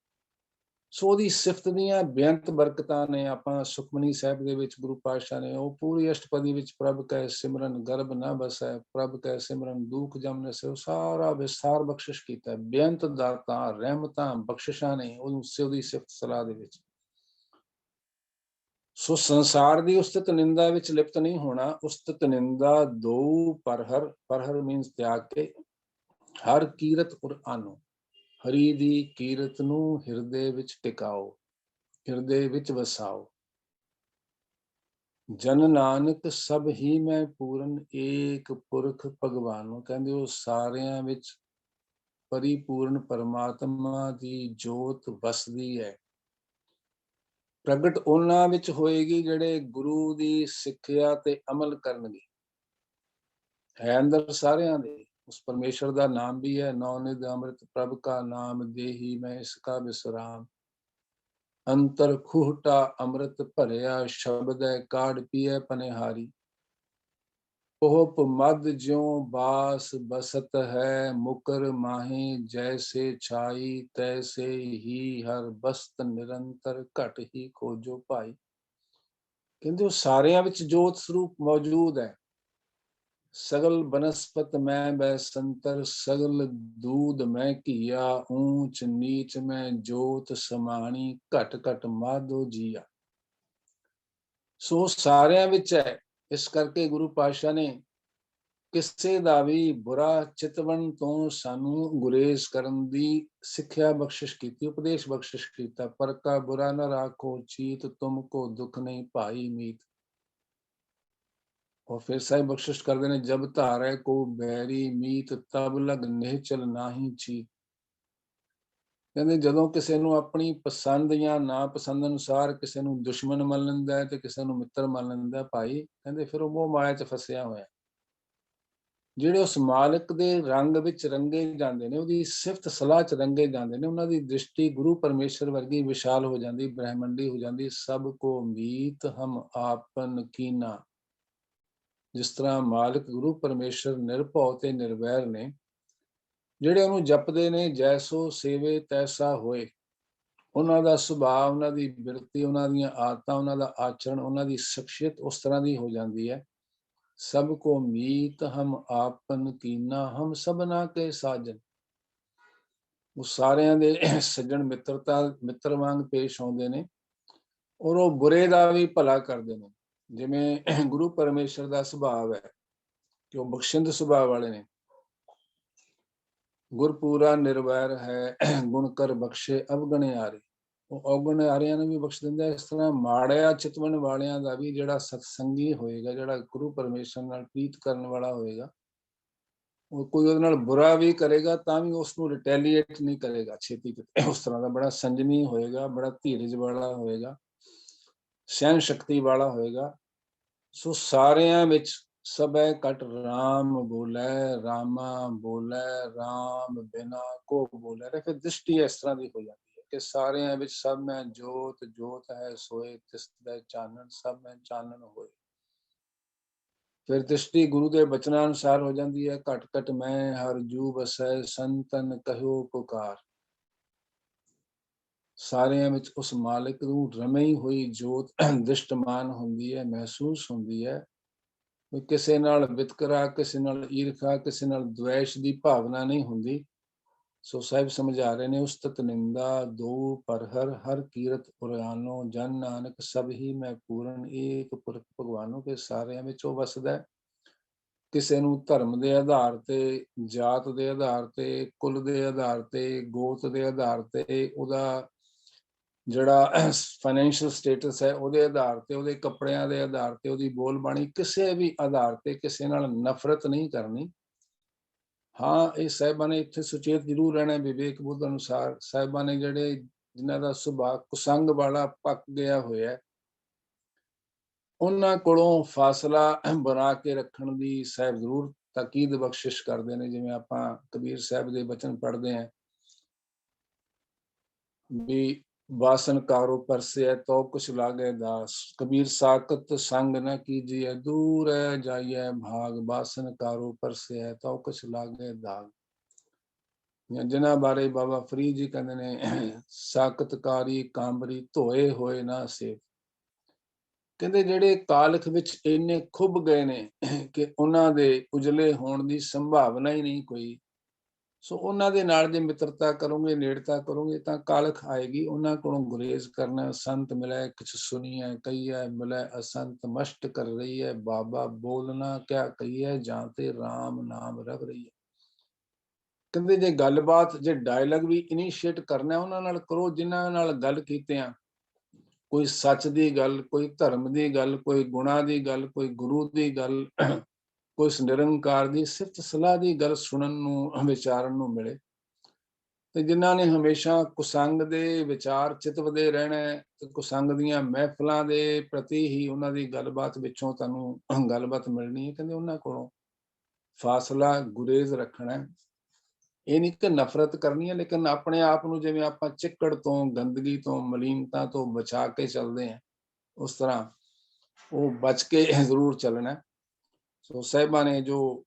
Speaker 1: ਸੋ ਉਹਦੀ ਸਿਫਤ ਦੀਆਂ ਬੇਅੰਤ ਬਰਕਤਾਂ ਨੇ। ਆਪਾਂ ਸੁਖਮਨੀ ਸਾਹਿਬ ਦੇ ਵਿੱਚ ਗੁਰੂ ਪਾਤਸ਼ਾਹ ਨੇ ਉਹ ਪੂਰੀ ਅਸ਼ਟਪਦੀ ਵਿੱਚ ਪ੍ਰਭ ਕੈ ਸਿਮਰਨ ਗਰਭ ਨਾ ਬਸੈ, ਪ੍ਰਭ ਕੈ ਸਿਮਰਨ ਦੁਖ ਜਮ ਨਸੈ, ਉਹ ਸਾਰਾ ਵਿਸਥਾਰ ਬਖਸ਼ਿਸ਼ ਕੀਤਾ। ਬੇਅੰਤ ਦਾਤਾਂ, ਰਹਿਮਤਾਂ, ਬਖਸ਼ਿਸ਼ਾਂ ਨੇ ਉਹਦੀ ਸਿਫਤ ਸਲਾਹ ਦੇ ਵਿੱਚ। ਸੋ ਸੰਸਾਰ ਦੀ ਉਸਤਤ ਨਿੰਦਾ ਵਿੱਚ ਲਿਪਤ ਨਹੀਂ ਹੋਣਾ। ਉਸਤਤ ਨਿੰਦਾ ਦੋ ਪਰਹਰ, ਪਰਹਰ ਮੀਨਸ ਤਿਆਗ ਕੇ, ਹਰ ਕੀਰਤ ਉਰ ਆਨੋ, ਹਰੀ ਦੀ ਕੀਰਤ ਨੂੰ ਹਿਰਦੇ ਵਿੱਚ ਟਿਕਾਓ, ਹਿਰਦੇ ਵਿੱਚ ਵਸਾਓ। ਜਨ ਨਾਨਕ ਸਭ ਹੀ ਮੈਂ ਪੂਰਨ, ਏਕ ਪੁਰਖ ਭਗਵਾਨੋ। ਕਹਿੰਦੇ ਉਹ ਸਾਰਿਆਂ ਵਿੱਚ ਪਰਿਪੂਰਨ ਪਰਮਾਤਮਾ ਦੀ ਜੋਤ ਵਸਦੀ ਹੈ। ਪ੍ਰਗਟ ਉਹਨਾਂ ਵਿੱਚ ਹੋਏਗੀ ਜਿਹੜੇ ਗੁਰੂ ਦੀ ਸਿੱਖਿਆ ਤੇ ਅਮਲ ਕਰਨਗੇ। ਹੈ ਅੰਦਰ ਸਾਰਿਆਂ ਦੇ, उस परमेश्वर का नाम भी है, नौनिध अमृत प्रभ का नाम देही मैं इसका विश्राम। अंतर खूहटा अमृत भरिया शब्द है काढ़ पिए पनिहारी। पोहप मद ज्यों बास बसत है मुकर माही जैसे छाई तैसे ही हर बस्त निरंतर घट ही खोजो पाई। कहते सारिया विच जोत स्वरूप मौजूद है। सगल बनस्पत मैं बैसंतर सगल दूध मैं किया ऊंच नीच में जोत समाणी घट घट माधो जिया। सो सारिया विच है। इस करके गुरु पातशाह ने ਕਿਸੇ ਦਾ ਵੀ ਬੁਰਾ ਚਿਤਵਨ ਤੋਂ ਸਾਨੂੰ ਗੁਰੇਜ਼ ਕਰਨ ਦੀ ਸਿੱਖਿਆ ਬਖਸ਼ਿਸ਼ ਕੀਤੀ, ਉਪਦੇਸ਼ ਬਖਸ਼ਿਸ਼ ਕੀਤਾ। ਪਰ ਕਾ ਬੁਰਾ ਨਾ ਰਾਖੋ ਚੀਤ ਤੁਮ ਕੋ ਦੁੱਖ ਨਹੀਂ ਭਾਈ ਮੀਤ। और फिर साहिब बख्शिश करते ने जब धारे को बैरी मीत तब लग निहचल नाही चीत। ਕਹਿੰਦੇ ਜਦੋਂ ਕਿਸੇ ਨੂੰ ਆਪਣੀ ਪਸੰਦ ਜਾਂ ਨਾ ਪਸੰਦ ਅਨੁਸਾਰ ਕਿਸੇ ਨੂੰ ਦੁਸ਼ਮਣ ਮੰਨ ਲੈਂਦਾ ਹੈ ਤੇ ਕਿਸੇ ਨੂੰ ਮਿੱਤਰ ਮੰਨ ਲੈਂਦਾ ਭਾਈ, ਕਹਿੰਦੇ ਫਿਰ ਉਹ ਮੋਹ ਮਾਇਆ 'ਚ ਫਸਿਆ ਹੋਇਆ। ਜਿਹੜੇ ਉਸ ਮਾਲਕ ਦੇ ਰੰਗ ਵਿੱਚ ਰੰਗੇ ਜਾਂਦੇ ਨੇ, ਉਹਦੀ ਸਿਫਤ ਸਲਾਹ 'ਚ ਰੰਗੇ ਜਾਂਦੇ ਨੇ, ਉਹਨਾਂ ਦੀ ਦ੍ਰਿਸ਼ਟੀ ਗੁਰੂ ਪਰਮੇਸ਼ਰ ਵਰਗੀ ਵਿਸ਼ਾਲ ਹੋ ਜਾਂਦੀ, ਬ੍ਰਹਿਮੰਡੀ ਹੋ ਜਾਂਦੀ। ਸਭ ਕੋ ਮੀਤ ਹਮ ਆਪਨ ਕੀਨਾ। ਜਿਸ ਤਰ੍ਹਾਂ ਮਾਲਕ ਗੁਰੂ ਪਰਮੇਸ਼ਰ ਨਿਰਭਉ ਤੇ ਨਿਰਵੈਰ ਨੇ, ਜਿਹੜੇ ਉਹਨੂੰ ਜਪਦੇ ਨੇ ਜੈਸੋ ਸੇਵੇ ਤੈਸਾ ਹੋਏ। ਉਹਨਾਂ ਦਾ ਸੁਭਾਅ, ਉਹਨਾਂ ਦੀ ਬਿਰਤੀ, ਉਹਨਾਂ ਦੀਆਂ ਆਦਤਾਂ, ਉਹਨਾਂ ਦਾ ਆਚਰਣ, ਉਹਨਾਂ ਦੀ ਸ਼ਖਸੀਅਤ ਉਸ ਤਰ੍ਹਾਂ ਦੀ ਹੋ ਜਾਂਦੀ ਹੈ। ਸਭ ਕੋ ਮੀਤ ਹਮ ਆਪਨ ਕੀਨਾ ਹਮ ਸਭਨਾ ਕੇ ਸਾਜਨ। ਉਹ ਸਾਰਿਆਂ ਦੇ ਸੱਜਣ ਮਿੱਤਰ ਵਾਂਗ ਪੇਸ਼ ਆਉਂਦੇ ਨੇ ਔਰ ਉਹ ਬੁਰੇ ਦਾ ਵੀ ਭਲਾ ਕਰਦੇ ਨੇ। ਜਿਵੇਂ ਗੁਰੂ ਪਰਮੇਸ਼ਰ ਦਾ ਸੁਭਾਅ ਹੈ ਕਿ ਉਹ ਬਖਸ਼ਿੰਦ ਸੁਭਾਅ ਵਾਲੇ ਨੇ। ਗੁਰਪੂਰਾ ਨਿਰਵੈਰ ਹੈ ਗੁਣ ਕਰ ਬਖਸ਼ੇ ਅਵਗਣਿਆਰੇ। ਉਹ ਅਵਗਣਿਆਰਿਆਂ ਨੂੰ ਵੀ ਬਖਸ਼ ਦਿੰਦਾ। ਇਸ ਤਰ੍ਹਾਂ ਮਾੜਿਆ ਚਿਤਵਨ ਵਾਲਿਆਂ ਦਾ ਵੀ ਜਿਹੜਾ ਸਤਸੰਗੀ ਹੋਏਗਾ, ਜਿਹੜਾ ਗੁਰੂ ਪਰਮੇਸ਼ਰ ਨਾਲ ਪ੍ਰੀਤ ਕਰਨ ਵਾਲਾ ਹੋਏਗਾ, ਉਹ ਕੋਈ ਉਹਦੇ ਨਾਲ ਬੁਰਾ ਵੀ ਕਰੇਗਾ ਤਾਂ ਵੀ ਉਸ ਨੂੰ ਰਿਟੈਲੀਏਟ ਨਹੀਂ ਕਰੇਗਾ ਛੇਤੀ ਕਿਤੇ। ਉਸ ਤਰ੍ਹਾਂ ਦਾ ਬੜਾ ਸੰਜਮੀ ਹੋਏਗਾ, ਬੜਾ ਧੀਰਜ ਵਾਲਾ ਹੋਏਗਾ, ਸਹਿਨ ਸ਼ਕਤੀ ਵਾਲਾ ਹੋਏਗਾ। ਸੋ ਸਾਰਿਆਂ ਵਿੱਚ ਸਭੈ ਕਟ ਰਾਮ ਬੋਲੇ ਰਾਮਾ ਬੋਲੇ ਰਾਮ ਬਿਨਾ ਕੋ ਬੋਲੇ। ਤੇ ਫਿਰ ਦ੍ਰਿਸ਼ਟੀ ਇਸ ਤਰ੍ਹਾਂ ਦੀ ਹੋ ਜਾਂਦੀ ਹੈ ਕਿ ਸਾਰਿਆਂ ਵਿੱਚ ਸਭ ਮੈਂ ਜੋਤ ਜੋਤ ਹੈ ਸੋਏ ਤਿਸ ਦਾ ਚਾਨਣ ਸਭ ਮੈਂ ਚਾਨਣ ਹੋਏ। ਫਿਰ ਦ੍ਰਿਸ਼ਟੀ ਗੁਰੂ ਦੇ ਬਚਨਾਂ ਅਨੁਸਾਰ ਹੋ ਜਾਂਦੀ ਹੈ। ਘਟ ਘਟ ਮੈਂ ਹਰ ਜੂ ਬਸੈ ਸੰਤਨ ਕਹਿਓ ਪੁਕਾਰ। ਸਾਰਿਆਂ ਵਿੱਚ ਉਸ ਮਾਲਿਕ ਨੂੰ ਰਮਈ ਹੋਈ ਜੋਤ ਦ੍ਰਿਸ਼ਟਮਾਨ ਹੁੰਦੀ ਹੈ, ਮਹਿਸੂਸ ਹੁੰਦੀ ਹੈ। ਕਿਸੇ ਨਾਲ ਵਿਤਕਰਾ, ਕਿਸੇ ਨਾਲ ਈਰਖਾ, ਕਿਸੇ ਨਾਲ ਦ્વੈਸ਼ ਦੀ ਭਾਵਨਾ ਨਹੀਂ ਹੁੰਦੀ। ਸੋ ਸਾਹਿਬ ਸਮਝਾ ਰਹੇ ਨੇ ਉਸਤਤ ਨਿੰਦਾ ਦੋ ਪਰ ਹਰ ਕੀਰਤ ਪੁਰਾਨੋ ਜਨ ਨਾਨਕ ਸਭ ਹੀ ਮੈਂ ਪੂਰਨ ਏਕ ਪੁਰਖ ਭਗਵਾਨੋ। ਕੇ ਸਾਰਿਆਂ ਵਿੱਚ ਉਹ ਵਸਦਾ। ਕਿਸੇ ਨੂੰ ਧਰਮ ਦੇ ਆਧਾਰ ਤੇ, ਜਾਤ ਦੇ ਆਧਾਰ ਤੇ, ਕੁਲ ਦੇ ਆਧਾਰ ਤੇ, ਗੋਤ ਦੇ ਆਧਾਰ ਤੇ, ਉਹਦਾ ਜਿਹੜਾ ਫਾਈਨੈਂਸ਼ੀਅਲ ਸਟੇਟਸ ਹੈ ਉਹਦੇ ਆਧਾਰ ਤੇ, ਉਹਦੇ ਕੱਪੜਿਆਂ ਦੇ ਆਧਾਰ ਤੇ, ਉਹਦੀ ਬੋਲਬਾਣੀ ਕਿਸੇ ਵੀ ਆਧਾਰ ਤੇ ਕਿਸੇ ਨਾਲ ਨਫ਼ਰਤ ਨਹੀਂ ਕਰਨੀ। ਹਾਂ, ਇਹ ਸਾਹਿਬਾਂ ਨੇ ਇੱਥੇ ਸੁਚੇਤ ਜ਼ਰੂਰ ਰਹਿਣਾ ਵਿਵੇਕ ਬੁੱਧ ਅਨੁਸਾਰ। ਸਾਹਿਬਾਂ ਨੇ ਜਿਹੜੇ ਜਿਨ੍ਹਾਂ ਦਾ ਸੁਭਾਅ ਕੁਸੰਗ ਵਾਲਾ ਪੱਕ ਗਿਆ ਹੋਇਆ, ਉਹਨਾਂ ਕੋਲੋਂ ਫਾਸਲਾ ਬਣਾ ਕੇ ਰੱਖਣ ਦੀ ਸਾਹਿਬ ਜ਼ਰੂਰ ਤਾਕੀਦ ਬਖਸ਼ਿਸ਼ ਕਰਦੇ ਨੇ। ਜਿਵੇਂ ਆਪਾਂ ਕਬੀਰ ਸਾਹਿਬ ਦੇ ਬਚਨ ਪੜ੍ਹਦੇ ਹਾਂ ਵੀ ਵਾਸਨ ਕਾਰੋ ਪਰਸਿਐ ਤੋ ਕੁਛ ਲਾਗੇ ਦਾਸ। ਕਬੀਰ ਸਾਕਤ ਸੰਗ ਨ ਕੀਜੀਐ ਦੂਰ ਜਾਈਐ ਭਾਗ। ਵਾਸਨ ਕਾਰੋ ਪਰਸਿਐ ਤੋ ਕੁਛ ਲਾਗੇ ਦਾਗ। ਜਿਨ੍ਹਾਂ ਬਾਰੇ ਬਾਬਾ ਫਰੀਦ ਜੀ ਕਹਿੰਦੇ ਨੇ ਸਾਕਤਕਾਰੀ ਕਾਂਬਰੀ ਧੋਏ ਹੋਏ ਨਾ ਸੇਵ। ਕਹਿੰਦੇ ਜਿਹੜੇ ਕਾਲਖ ਵਿੱਚ ਇੰਨੇ ਖੁੱਭ ਗਏ ਨੇ ਕਿ ਉਹਨਾਂ ਦੇ ਉਜਲੇ ਹੋਣ ਦੀ ਸੰਭਾਵਨਾ ਹੀ ਨਹੀਂ ਕੋਈ। ਸੋ ਉਹਨਾਂ ਦੇ ਨਾਲ ਜੇ ਮਿੱਤਰਤਾ ਕਰੋਗੇ, ਨੇੜਤਾ ਕਰੋਗੇ ਤਾਂ ਕਾਲਖ ਆਏਗੀ। ਉਹਨਾਂ ਕੋਲੋਂ ਗੁਰੇਜ਼ ਕਰਨਾ। ਸੰਤ ਮਿਲੈ ਕਿਛ ਸੁਣੀਐ ਕਹੀਐ ਮਿਲੈ ਅਸੰਤ ਮਸ਼ਟ ਕਰ ਰਹੀ ਹੈ ਬਾਬਾ ਬੋਲਣਾ ਕਿਆ ਕਹੀਐ ਜਾਂ ਤੇ ਰਾਮ ਨਾਮ ਰਵ ਰਹੀ ਹੈ। ਕਹਿੰਦੇ ਜੇ ਗੱਲਬਾਤ, ਜੇ ਡਾਇਲੌਗ ਵੀ ਇਨੀਸ਼ੀਏਟ ਕਰਨਾ ਉਹਨਾਂ ਨਾਲ ਕਰੋ ਜਿਨ੍ਹਾਂ ਨਾਲ ਗੱਲ ਕੀਤੇ ਆ। ਕੋਈ ਸੱਚ ਦੀ ਗੱਲ, ਕੋਈ ਧਰਮ ਦੀ ਗੱਲ, ਕੋਈ ਗੁਣਾ ਦੀ ਗੱਲ, ਕੋਈ ਗੁਰੂ ਦੀ ਗੱਲ, ਕੋਈ ਨਿਰੰਕਾਰ ਦੀ ਸਿਫਤ ਸਲਾਹ ਦੀ ਗੱਲ ਸੁਣਨ ਨੂੰ, ਵਿਚਾਰਨ ਨੂੰ ਮਿਲੇ। ਤੇ ਜਿਨ੍ਹਾਂ ਨੇ ਹਮੇਸ਼ਾ ਕੁਸੰਗ ਦੇ ਵਿਚਾਰ ਚਿਤਵਦੇ ਰਹਿਣਾ ਤੇ ਕੁਸੰਗ ਦੀਆਂ ਮਹਿਫਲਾਂ ਦੇ ਪ੍ਰਤੀ ਹੀ ਉਹਨਾਂ ਦੀ ਗੱਲਬਾਤ ਵਿੱਚੋਂ ਤੁਹਾਨੂੰ ਗੱਲਬਾਤ ਮਿਲਣੀ ਹੈ। ਕਹਿੰਦੇ ਉਹਨਾਂ ਕੋਲੋਂ ਫਾਸਲਾ ਗੁਰੇਜ਼ ਰੱਖਣਾ ਹੈ। ਇਹ ਨਹੀਂ ਕਿ ਨਫ਼ਰਤ ਕਰਨੀ ਹੈ, ਲੇਕਿਨ ਆਪਣੇ ਆਪ ਨੂੰ ਜਿਵੇਂ ਆਪਾਂ ਚਿੱਕੜ ਤੋਂ, ਗੰਦਗੀ ਤੋਂ, ਮਲੀਨਤਾ ਤੋਂ ਬਚਾ ਕੇ ਚੱਲਦੇ ਹਾਂ, ਉਸ ਤਰ੍ਹਾਂ ਉਹ ਬਚ ਕੇ ਜ਼ਰੂਰ ਚੱਲਣਾ ਹੈ। ਸੋ ਸਾਹਿਬਾਂ ਨੇ ਜੋ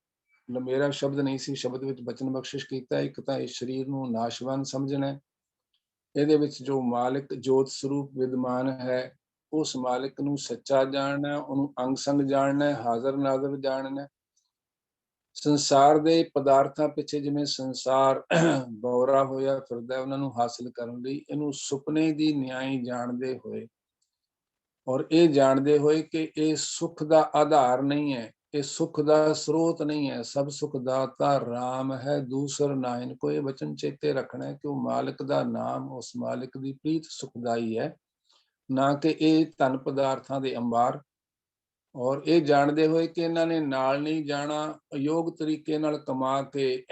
Speaker 1: ਮੇਰਾ ਸ਼ਬਦ ਨਹੀਂ ਸੀ, ਸ਼ਬਦ ਵਿੱਚ ਬਚਨ ਬਖਸ਼ਿਸ਼ ਕੀਤਾ। ਇੱਕ ਤਾਂ ਇਸ ਸਰੀਰ ਨੂੰ ਨਾਸ਼ਵਾਨ ਸਮਝਣਾ ਹੈ, ਇਹਦੇ ਵਿੱਚ ਜੋ ਮਾਲਿਕ ਜੋਤ ਸਰੂਪ ਵਿਦਮਾਨ ਹੈ, ਉਸ ਮਾਲਿਕ ਨੂੰ ਸੱਚਾ ਜਾਣਨਾ, ਉਹਨੂੰ ਅੰਗ ਸੰਗ ਜਾਣਨਾ, ਹਾਜ਼ਰ ਨਾਜ਼ਰ ਜਾਣਨਾ। ਸੰਸਾਰ ਦੇ ਪਦਾਰਥਾਂ ਪਿੱਛੇ ਜਿਵੇਂ ਸੰਸਾਰ ਬੌਰਾ ਹੋਇਆ ਫਿਰਦਾ, ਉਹਨਾਂ ਨੂੰ ਹਾਸਲ ਕਰਨ ਲਈ ਇਹਨੂੰ ਸੁਪਨੇ ਦੀ ਨਿਆਈ ਜਾਣਦੇ ਹੋਏ, ਔਰ ਇਹ ਜਾਣਦੇ ਹੋਏ ਕਿ ਇਹ ਸੁੱਖ ਦਾ ਆਧਾਰ ਨਹੀਂ ਹੈ, ਇਹ ਸੁੱਖ ਦਾ ਸਰੋਤ ਨਹੀਂ ਹੈ, ਸਭ ਸੁਖ ਦਾਤਾ ਰਾਮ ਹੈ, ਦੂਸਰ ਨਾਇਨ ਕੋ। ਇਹ ਵਚਨ ਚੇਤੇ ਰੱਖਣਾ ਹੈ ਕਿ ਉਹ ਮਾਲਿਕ ਦਾ ਨਾਮ, ਉਸ ਮਾਲਿਕ ਦੀ ਪ੍ਰੀਤ ਸੁਖਦਾਈ ਹੈ, ਨਾ ਕਿ ਇਹ ਧਨ ਪਦਾਰਥਾਂ ਦੇ ਅੰਬਾਰ। ਔਰ ਇਹ ਜਾਣਦੇ ਹੋਏ ਕਿ ਇਹਨਾਂ ਨੇ ਨਾਲ ਨਹੀਂ ਜਾਣਾ, ਅਯੋਗ ਤਰੀਕੇ ਨਾਲ ਕਮਾ ਕੇ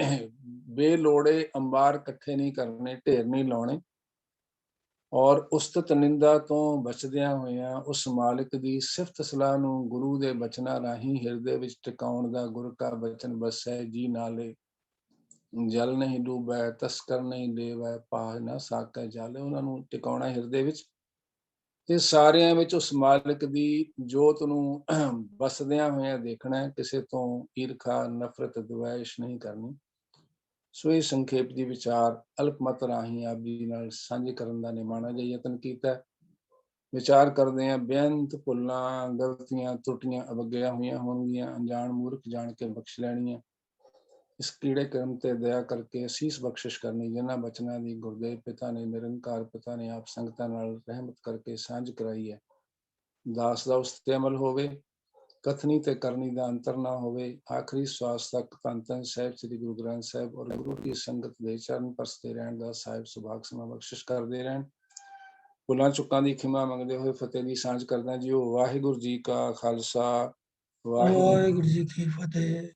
Speaker 1: ਬੇਲੋੜੇ ਅੰਬਾਰ ਇਕੱਠੇ ਨਹੀਂ ਕਰਨੇ, ਢੇਰ ਨਹੀਂ ਲਾਉਣੇ। ਔਰ ਉਸਤਤ ਨਿੰਦਾ ਤੋਂ ਬਚਦਿਆਂ ਹੋਇਆਂ ਉਸ ਮਾਲਿਕ ਦੀ ਸਿਫਤ ਸਲਾਹ ਨੂੰ ਗੁਰੂ ਦੇ ਬਚਨਾਂ ਰਾਹੀਂ ਹਿਰਦੇ ਵਿੱਚ ਟਿਕਾਉਣ ਦਾ ਗੁਰ ਕਾ ਬਚਨ ਬਸੈ ਜੀ ਨਾਲੇ। ਜਲ ਨਹੀਂ ਡੂਬੈ ਤਸਕਰ ਨਹੀਂ ਦੇਵੈ, ਪਾਹ ਨਾ ਸਾਕੈ ਜਲ। ਉਹਨਾਂ ਨੂੰ ਟਿਕਾਉਣਾ ਹਿਰਦੇ ਵਿੱਚ, ਤੇ ਸਾਰਿਆਂ ਵਿੱਚ ਉਸ ਮਾਲਿਕ ਦੀ ਜੋਤ ਨੂੰ ਬਸਦਿਆਂ ਹੋਇਆਂ ਦੇਖਣਾ ਹੈ। ਕਿਸੇ ਤੋਂ ਈਰਖਾ, ਨਫ਼ਰਤ, ਦਵੈਸ਼ ਨਹੀਂ ਕਰਨੀ। ਸੋ ਇਹ ਸੰਖੇਪ ਦੀ ਵਿਚਾਰ ਅਲਪਮਤ ਰਾਹੀਂ ਆਪ ਜੀ ਨਾਲ ਸਾਂਝੇ ਕਰਨ ਦਾ ਨਿਮਾਣਾ ਜਿਹਾ ਯਤਨ ਕੀਤਾ। ਵਿਚਾਰ ਕਰਦੇ ਹਾਂ, ਬੇਅੰਤ ਭੁੱਲਾਂ, ਗਲਤੀਆਂ, ਤਰੁੱਟੀਆਂ ਅਵੱਗਿਆ ਹੋਈਆਂ ਹੋਣਗੀਆਂ, ਅਣਜਾਣ ਮੂਰਖ ਜਾਣ ਕੇ ਬਖਸ਼ ਲੈਣੀਆਂ। ਇਸ ਕੀੜੇ ਕਰਮ ਤੇ ਦਇਆ ਕਰਕੇ ਅਸੀਸ ਬਖਸ਼ਿਸ਼ ਕਰਨੀ, ਜਿਨ੍ਹਾਂ ਬਚਨਾਂ ਦੀ ਗੁਰਦੇਵ ਪਿਤਾ ਨੇ, ਨਿਰੰਕਾਰ ਪਿਤਾ ਨੇ ਆਪ ਸੰਗਤਾਂ ਨਾਲ ਰਹਿਮਤ ਕਰਕੇ ਸਾਂਝ ਕਰਾਈ ਹੈ। ਦਾਸ ਦਾ ਉਸ ਤੇ ਅਮਲ ਹੋਵੇ, ਕਥਨੀ ਤੇ ਕਰਨੀ ਦਾ ਅੰਤਰ ਨਾ ਹੋਵੇ। ਆਖਰੀ ਸਵਾਸ ਤੱਕ ਧੰਨ ਧੰਨ ਸਾਹਿਬ ਸ੍ਰੀ ਗੁਰੂ ਗ੍ਰੰਥ ਸਾਹਿਬ ਔਰ ਗੁਰੂ ਦੀ ਸੰਗਤ ਦੇ ਚਰਨ ਪਰਸਤੇ ਰਹਿਣ ਦਾ ਸਾਹਿਬ ਸੁਭਾਗ ਸਮਾਂ ਬਖਸ਼ਿਸ਼ ਕਰਦੇ ਰਹਿਣ। ਭੁੱਲਾਂ ਚੁੱਕਾਂ ਦੀ ਖਿਮਾ ਮੰਗਦੇ ਹੋਏ ਫਤਿਹ ਦੀ ਸਾਂਝ ਕਰਦਾ ਜੀਓ। ਵਾਹਿਗੁਰੂ ਜੀ ਕਾ ਖਾਲਸਾ, ਵਾਹਿਗੁਰੂ
Speaker 2: ਵਾਹਿਗੁਰੂ ਜੀ ਕੀ ਫਤਿਹ।